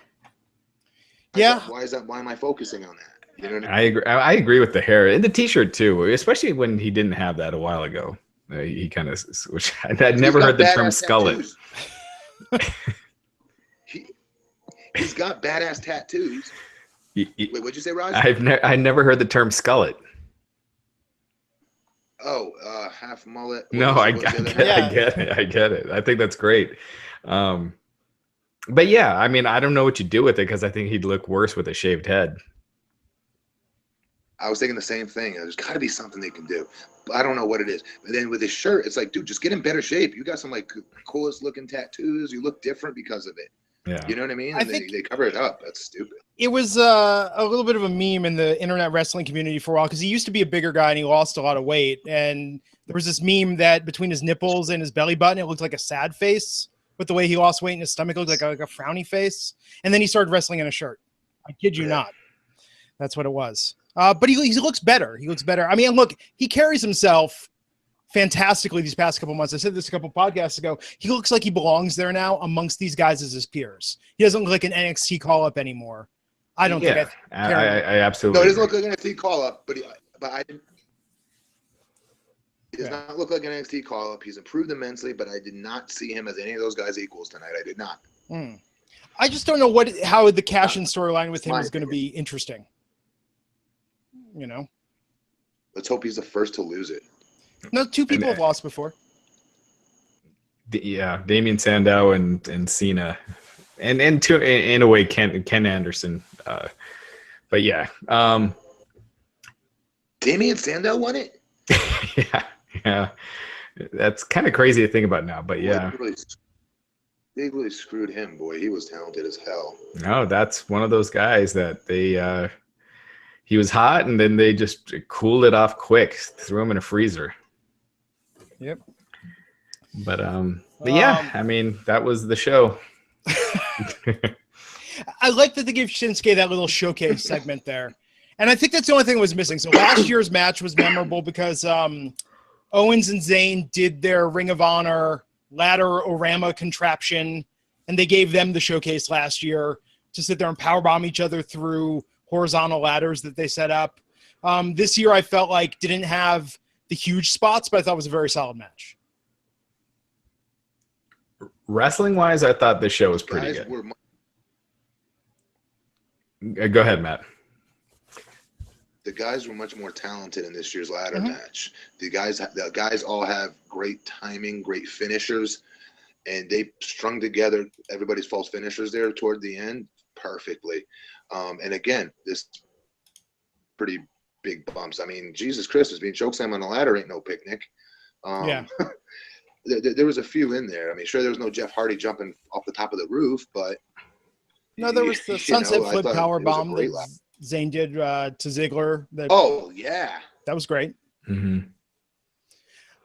Why is that? Why am I focusing on that? You know what I mean? I agree. I agree with the hair and the t-shirt too, especially when he didn't have that a while ago. He kind of switched. I'd never heard the term skullet. He's got badass tattoos. Wait, what'd you say, Raj? I never heard the term skullet. Oh, half mullet. No, I get it. I get it. I think that's great. But yeah, I mean, I don't know what you do with it, because I think he'd look worse with a shaved head. I was thinking the same thing. There's got to be something they can do. But I don't know what it is. But then with his shirt, it's like, dude, just get in better shape. You got some coolest looking tattoos. You look different because of it. Yeah. You know what I mean? And they cover it up. That's stupid. It was a little bit of a meme in the internet wrestling community for a while, because he used to be a bigger guy and he lost a lot of weight. And there was this meme that between his nipples and his belly button, it looked like a sad face. with the way he lost weight and his stomach looked like a frowny face. And then he started wrestling in a shirt. I kid you not. That's what it was. But he looks better. He looks better. I mean, look, he carries himself fantastically these past couple months. I said this a couple podcasts ago. He looks like he belongs there now amongst these guys as his peers. He doesn't look like an NXT call-up anymore. I don't think I absolutely. No, he doesn't look like an NXT call-up, but I didn't. He does not look like an NXT call-up. He's improved immensely, but I did not see him as any of those guys equals tonight. I did not. I just don't know how the cash-in storyline with him is going to be interesting. You know? Let's hope he's the first to lose it. No, two people have lost before. Yeah, Damian Sandow and Cena. And in a way, Ken Anderson. But yeah. Damian Sandow won it? Yeah. That's kind of crazy to think about now, but yeah. They really screwed him, boy. He was talented as hell. No, that's one of those guys that they he was hot and then they just cooled it off quick, threw him in a freezer. Yep. But yeah, I mean, that was the show. I like that they gave Shinsuke that little showcase segment there. And I think that's the only thing that was missing. So last year's match was memorable because Owens and Zayn did their Ring of Honor ladder orama contraption, and they gave them the showcase last year to sit there and powerbomb each other through horizontal ladders that they set up. This year I felt like didn't have the huge spots, but I thought it was a very solid match. Wrestling-wise, I thought the show was pretty good. Go ahead, Matt. The guys were much more talented in this year's ladder match. The guys all have great timing, great finishers, and they strung together everybody's false finishers there toward the end perfectly. And again, this pretty big bumps. I mean, Jesus Christ, being chokeslam on the ladder ain't no picnic. There was a few in there. I mean, sure, there was no Jeff Hardy jumping off the top of the roof, but no, there was the sunset flip power bomb that Zayn did to Ziggler. That was great.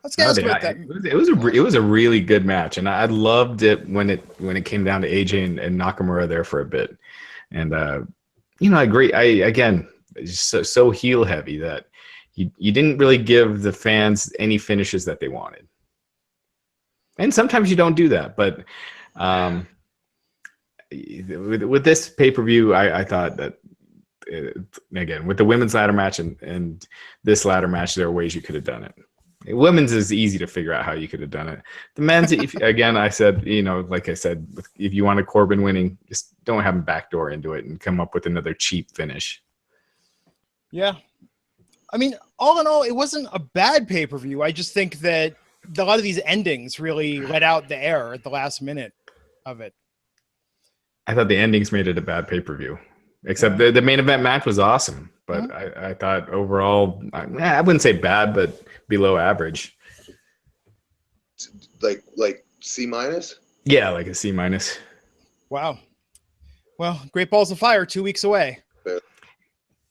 Let's get about that. It was a really good match, and I loved it when it came down to AJ and Nakamura there for a bit. And I agree. Again, so heel heavy that you didn't really give the fans any finishes that they wanted. And sometimes you don't do that, but with this pay-per-view, I thought that again, with the women's ladder match and this ladder match, there are ways you could have done it. Women's is easy to figure out how you could have done it. The men's, again, I said, like I said, if you want a Corbin winning, just don't have him backdoor into it and come up with another cheap finish. Yeah. I mean, all in all, it wasn't a bad pay-per-view. I just think that a lot of these endings really let out the air at the last minute of it. I thought the endings made it a bad pay-per-view. Except the main event match was awesome, but I thought overall, I wouldn't say bad, but below average. Like C-? Yeah, like a C-. Wow. Well, Great Balls of Fire, 2 weeks away.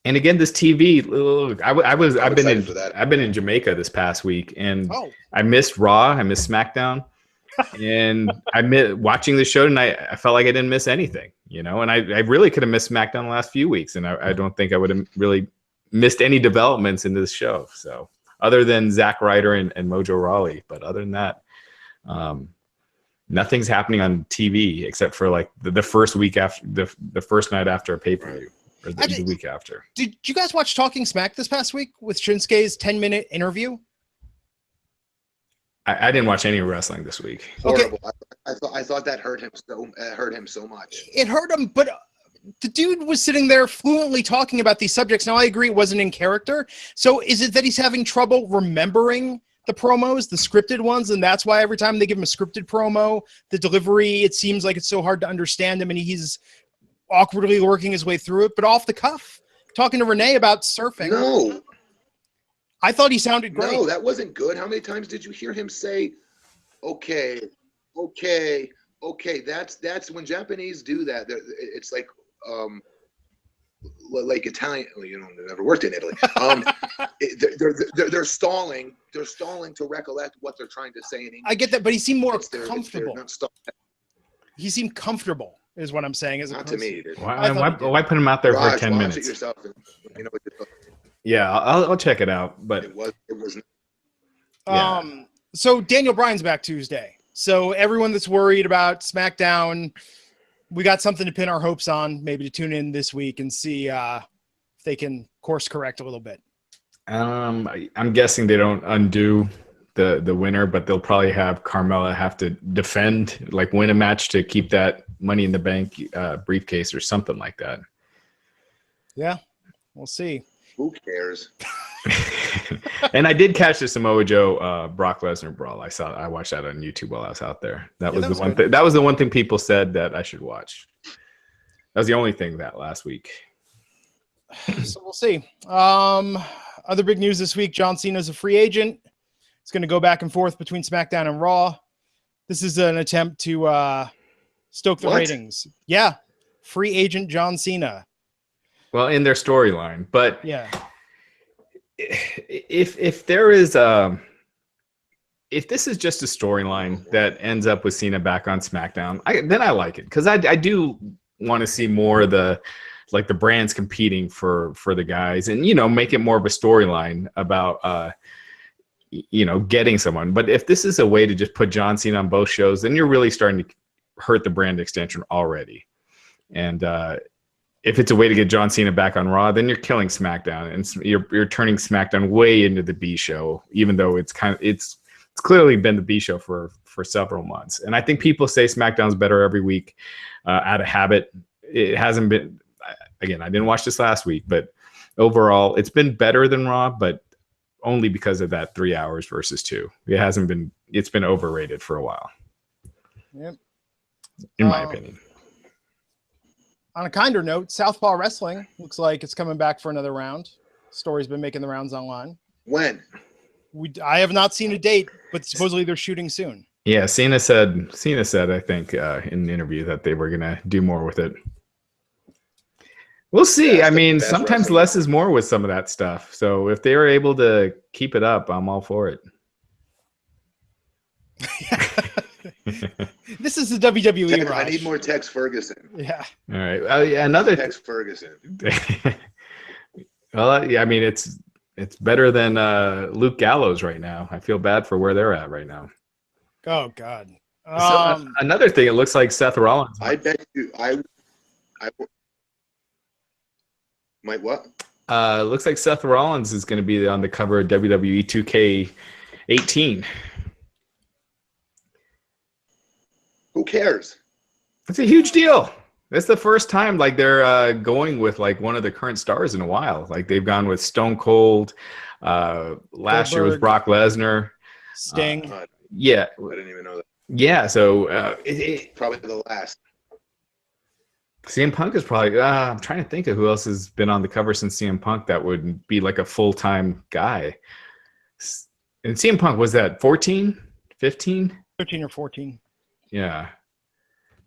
And again, this TV. Look, I've been in Jamaica this past week, and I missed Raw, I missed SmackDown. And watching the show tonight, I felt like I didn't miss anything, and I really could have missed SmackDown the last few weeks, and I don't think I would have really missed any developments in this show. So other than Zack Ryder and Mojo Rawley, but other than that, nothing's happening on TV except for like the first week after the first night after a pay-per-view or the week after. Did you guys watch Talking Smack this past week with Shinsuke's 10-minute interview? I didn't watch any wrestling this week. Horrible. Okay. I thought that hurt him so much. It hurt him, but the dude was sitting there fluently talking about these subjects. Now, I agree it wasn't in character. So is it that he's having trouble remembering the promos, the scripted ones, and that's why every time they give him a scripted promo, the delivery, it seems like it's so hard to understand him, and he's awkwardly working his way through it? But off the cuff, talking to Renee about surfing. No. I thought he sounded great. No, that wasn't good. How many times did you hear him say, okay? That's when Japanese do that. It's like Italian. Well, never worked in Italy. They're stalling. They're stalling to recollect what they're trying to say in English. I get that, but he seemed more comfortable. he seemed comfortable, is what I'm saying. As Not to me. Why put him out there Raj, for 10 watch minutes? it yourself. And you know what you're talking Yeah, I'll check it out. But It was. Yeah. So Daniel Bryan's back Tuesday. So everyone that's worried about SmackDown, we got something to pin our hopes on, maybe to tune in this week and see if they can course correct a little bit. I'm guessing they don't undo the winner, but they'll probably have Carmella have to defend, like win a match to keep that Money in the Bank briefcase or something like that. Yeah, we'll see. Who cares? And I did catch the Samoa Joe Brock Lesnar brawl. I watched that on YouTube while I was out there. That was the one thing. That was the one thing people said that I should watch. That was the only thing that last week. So we'll see. Other big news this week: John Cena's a free agent. It's going to go back and forth between SmackDown and Raw. This is an attempt to stoke the ratings. Yeah, free agent John Cena. Well, in their storyline, but yeah, if there is if this is just a storyline that ends up with Cena back on SmackDown, then I like it, because I do want to see more of the brands competing for the guys, and make it more of a storyline about getting someone. But if this is a way to just put John Cena on both shows, then you're really starting to hurt the brand extension already. And if it's a way to get John Cena back on Raw, then you're killing SmackDown, and you're turning SmackDown way into the B show, even though it's clearly been the B show for several months. And I think people say SmackDown's better every week out of habit. It hasn't been. Again, I didn't watch this last week, but overall, it's been better than Raw, but only because of that 3 hours versus 2. It hasn't been. It's been overrated for a while. Yep. In my opinion. On a kinder note, Southpaw Wrestling looks like it's coming back for another round. Story's been making the rounds online. When? I have not seen a date, but supposedly they're shooting soon. Yeah, Cena said, I think, in an interview that they were going to do more with it. We'll see. I mean, sometimes less is more with some of that stuff. So if they were able to keep it up, I'm all for it. This is the WWE. I need more Tex Ferguson. Yeah. All right. Another Tex Ferguson. Well, yeah. I mean, it's better than Luke Gallows right now. I feel bad for where they're at right now. Oh God. So, another thing, it looks like Seth Rollins. I bet you. I might what? Looks like Seth Rollins is going to be on the cover of WWE 2K18. Who cares? It's a huge deal. It's the first time they're going with one of the current stars in a while. They've gone with Stone Cold. Last year was Brock Lesnar. Sting. Yeah. I didn't even know that. Yeah. So probably the last. CM Punk is probably. I'm trying to think of who else has been on the cover since CM Punk that would be a full-time guy. And CM Punk was that 14, 15, 13 or 14. Yeah.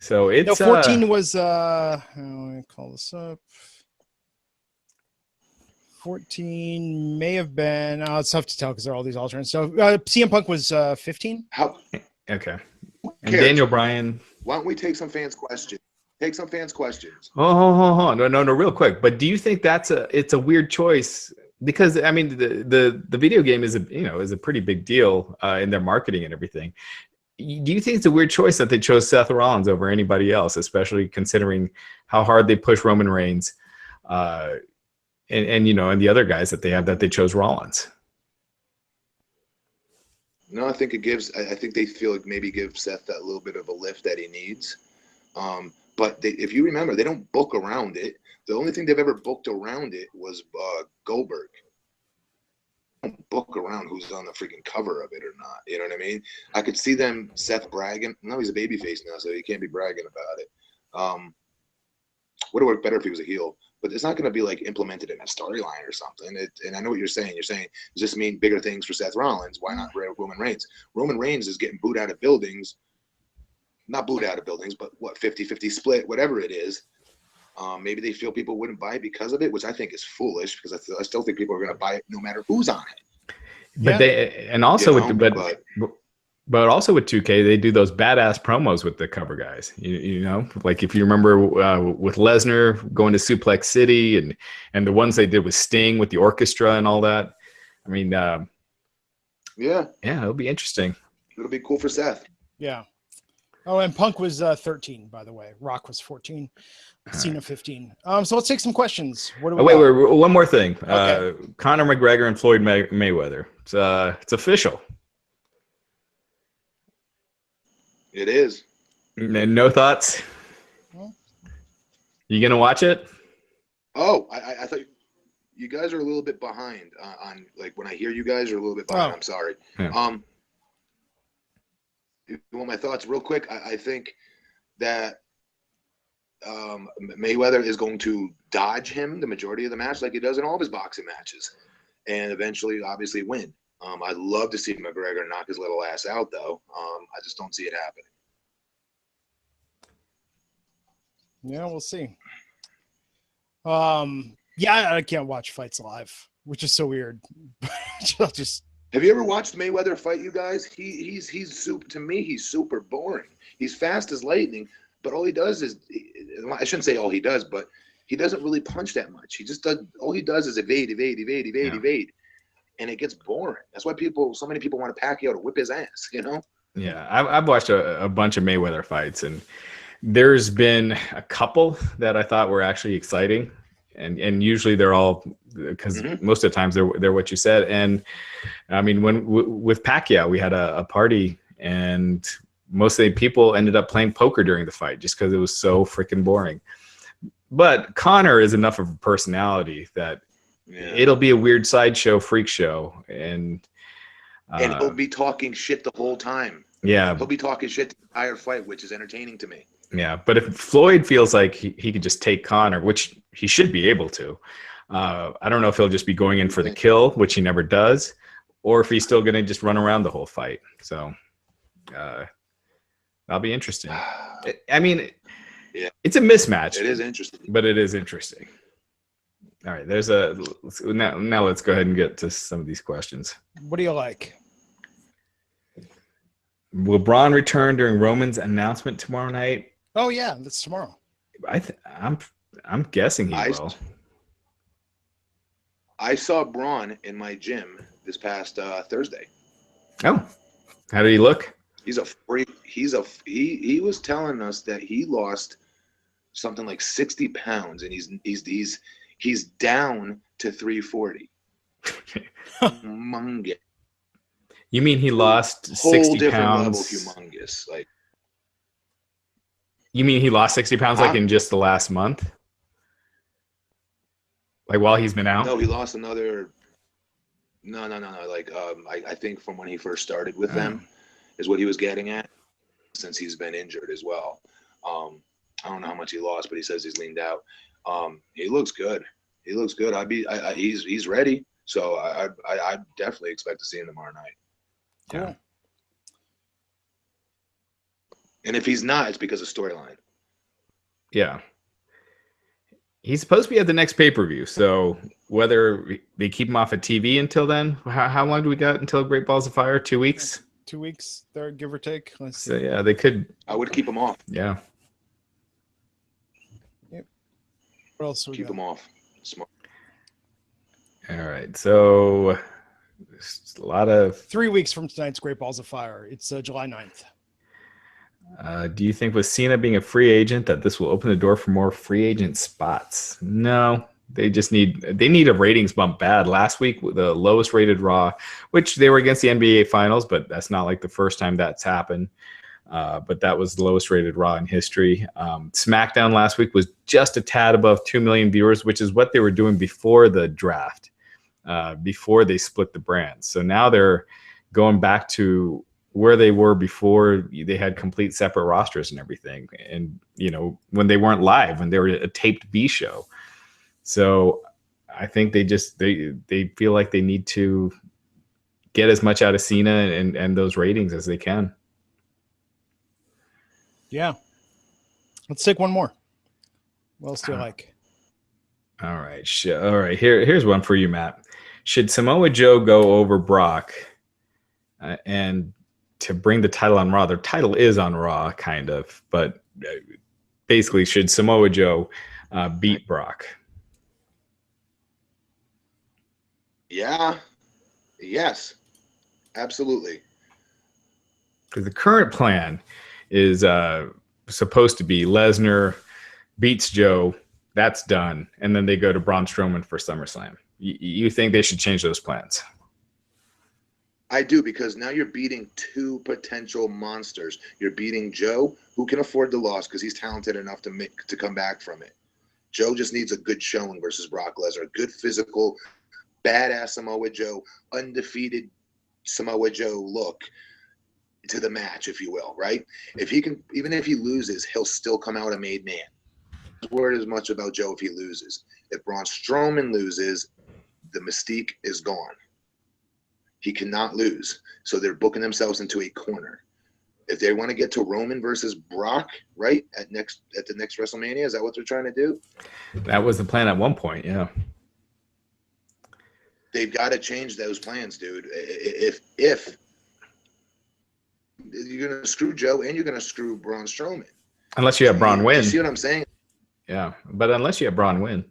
So it's 14 was let me call this up. 14 may have been it's tough to tell because there are all these alternates. So CM Punk was 15. How? Okay. And Daniel Bryan. Why don't we take some fans' questions? Take some fans' questions. Oh, no, real quick. But do you think it's a weird choice? Because I mean, the video game is a pretty big deal in their marketing and everything. Do you think it's a weird choice that they chose Seth Rollins over anybody else, especially considering how hard they push Roman Reigns, and the other guys that they have, that they chose Rollins? No, I think it gives. I think they feel maybe give Seth that little bit of a lift that he needs. But if you remember, they don't book around it. The only thing they've ever booked around it was Goldberg. Book around who's on the freaking cover of it or not. You know what I mean? I could see them, Seth bragging. No, he's a babyface now, so he can't be bragging about it. Would have worked better if he was a heel, but it's not going to be implemented in a storyline or something. And I know what you're saying. You're saying, does this mean bigger things for Seth Rollins? Why not Roman Reigns? Roman Reigns is getting booed out of buildings. Not booed out of buildings, but 50-50 split, whatever it is. Maybe they feel people wouldn't buy it because of it, which I think is foolish, because I still think people are going to buy it no matter who's on it. But But also with 2K, they do those badass promos with the cover guys. You know, like if you remember with Lesnar going to Suplex City and the ones they did with Sting with the orchestra and all that. I mean, Yeah, it'll be interesting. it'll be cool for Seth. Yeah. Oh, and Punk was 13, by the way. Rock was 14. Cena 15. So let's take some questions. What do we wait, got? one more thing. Okay. Conor McGregor and Floyd Mayweather. It's official. It is. No thoughts? You gonna watch it? Oh, I thought you guys are a little bit behind on like when I hear you guys are a little bit behind. Oh. I'm sorry. Yeah. You want my thoughts real quick? I think that Mayweather is going to dodge him the majority of the match, like he does in all of his boxing matches, and eventually, obviously, win. I'd love to see McGregor knock his little ass out, though. I just don't see it happening. Yeah, we'll see. Yeah, I can't watch fights live, which is so weird. Just Have you ever watched Mayweather fight, you guys? He's super. To me, he's super boring. He's fast as lightning, but all he does is, I shouldn't say all he does, but he doesn't really punch that much. He just does, all he does is evade, and it gets boring. That's why so many people want Pacquiao to whip his ass, you know? Yeah, I've watched a bunch of Mayweather fights, and there's been a couple that I thought were actually exciting, and usually they're all because most of the times they're what you said. And I mean, with Pacquiao, we had a party, and most of the people ended up playing poker during the fight just because it was so freaking boring. But Conor is enough of a personality that it'll be a weird sideshow, freak show, and he'll be talking shit the whole time. Yeah, he'll be talking shit the entire fight, which is entertaining to me. Yeah, but if Floyd feels like he could just take Conor, which he should be able to, I don't know if he'll just be going in for the kill, which he never does, or if he's still going to just run around the whole fight. So that'll be interesting. I mean, it's a mismatch. It is interesting. But it is interesting. All right, now let's go ahead and get to some of these questions. What do you like? Will Braun return during Roman's announcement tomorrow night? Oh yeah, that's tomorrow. I'm guessing he will. I saw Braun in my gym this past Thursday. Oh, how did he look? He's a freak. He was telling us that he lost something like 60 pounds, and he's down to 340. Humongous. You mean he lost 60 Whole different pounds? level, humongous. Like, you mean he lost 60 pounds like in just the last month? Like while he's been out? No, he lost another. No. Like, I think from when he first started with them is what he was getting at, since he's been injured as well. I don't know how much he lost, but he says he's leaned out. He looks good. He looks good. He's ready. So I definitely expect to see him tomorrow night. Cool. Yeah. And if he's not, it's because of storyline. Yeah. He's supposed to be at the next pay-per-view. So whether they keep him off of TV until then, how long do we got until Great Balls of Fire? 2 weeks? 2 weeks, there, give or take. Let's see. So yeah, they could. I would keep him off. Yeah. Yep. What else? Keep him off. Smart. All right. So there's a lot of 3 weeks from tonight's Great Balls of Fire. It's July 9th. Do you think with Cena being a free agent that this will open the door for more free agent spots? No, they need a ratings bump bad. Last week, the lowest rated Raw, which they were against the NBA Finals, but that's not like the first time that's happened. But that was the lowest rated Raw in history. SmackDown last week was just a tad above 2 million viewers, which is what they were doing before the draft, before they split the brands. So now they're going back to where they were before they had complete separate rosters and everything. And, when they weren't live, when they were a taped B show. So I think they feel like they need to get as much out of Cena and those ratings as they can. Yeah. Let's take one more. What else do you like? All right. All right. Here's one for you, Matt. Should Samoa Joe go over Brock? And to bring the title on Raw. Their title is on Raw, kind of, but basically, should Samoa Joe beat Brock? Yeah. Yes. Absolutely. Because the current plan is supposed to be Lesnar beats Joe. That's done, and then they go to Braun Strowman for SummerSlam. You think they should change those plans? I do, because now you're beating two potential monsters. You're beating Joe, who can afford the loss because he's talented enough to come back from it. Joe just needs a good showing versus Brock Lesnar, a good physical, badass Samoa Joe, undefeated Samoa Joe look to the match, if you will, right? If he can, even if he loses, he'll still come out a made man. I'm not worried as much about Joe if he loses. If Braun Strowman loses, the mystique is gone. He cannot lose. So they're booking themselves into a corner. If they want to get to Roman versus Brock, right, at the next WrestleMania, is that what they're trying to do? That was the plan at one point, yeah. They've got to change those plans, dude. If you're going to screw Joe and you're going to screw Braun Strowman. Unless you have Braun win. You see what I'm saying? Yeah, but unless you have Braun win.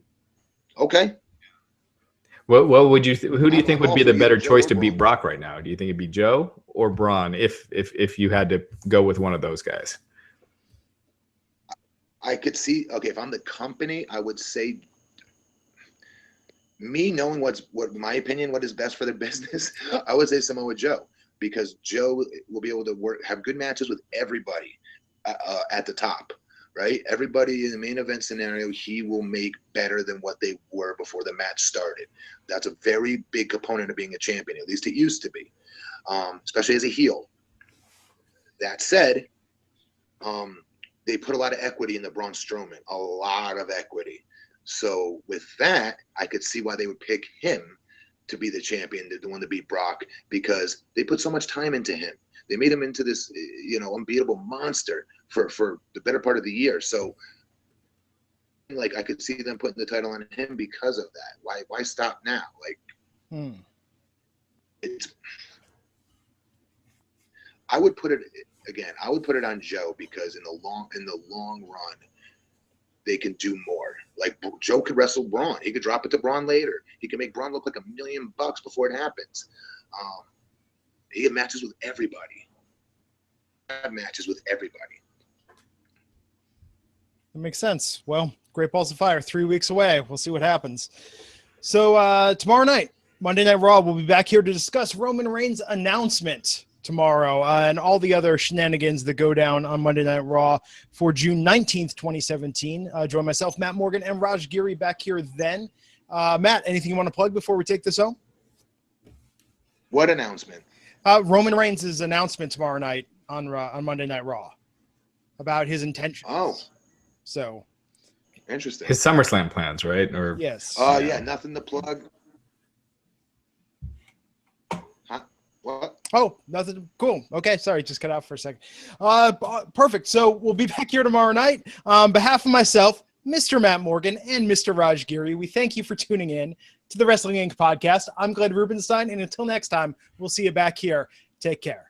Okay. What would you? Who do you think would be the better choice to beat Brock right now? Do you think it'd be Joe or Braun if you had to go with one of those guys? I could see. Okay, if I'm the company, I would say, me knowing what my opinion, what is best for the business, I would say Samoa Joe, because Joe will be able to have good matches with everybody at the top. Right? Everybody in the main event scenario, he will make better than what they were before the match started. That's a very big component of being a champion. At least it used to be, especially as a heel. That said, they put a lot of equity in the Braun Strowman, a lot of equity. So with that, I could see why they would pick him to be the champion, the one to beat Brock, because they put so much time into him. They made him into this, unbeatable monster for the better part of the year. So, like, I could see them putting the title on him because of that. Why stop now? Like, I would put it on Joe, because in the long run, they can do more. Like, Joe could wrestle Braun. He could drop it to Braun later. He could make Braun look like $1 million before it happens. He had matches with everybody. That makes sense. Well, Great Balls of Fire, 3 weeks away. We'll see what happens. So tomorrow night, Monday Night Raw, we'll be back here to discuss Roman Reigns' announcement tomorrow and all the other shenanigans that go down on Monday Night Raw for June 19th, 2017. Join myself, Matt Morgan, and Raj Giri back here then. Matt, anything you want to plug before we take this home? What announcement? Roman Reigns' announcement tomorrow night on Monday Night Raw about his intentions. Oh. So interesting. His SummerSlam plans, right? Or yes. Yeah, nothing to plug. Huh? What? Oh, nothing. Cool. Okay, sorry, just cut out for a second. Perfect. So we'll be back here tomorrow night. On behalf of myself, Mr. Matt Morgan, and Mr. Raj Giri, we thank you for tuning in to the Wrestling Inc. podcast. I'm Glenn Rubenstein, and until next time, we'll see you back here. Take care.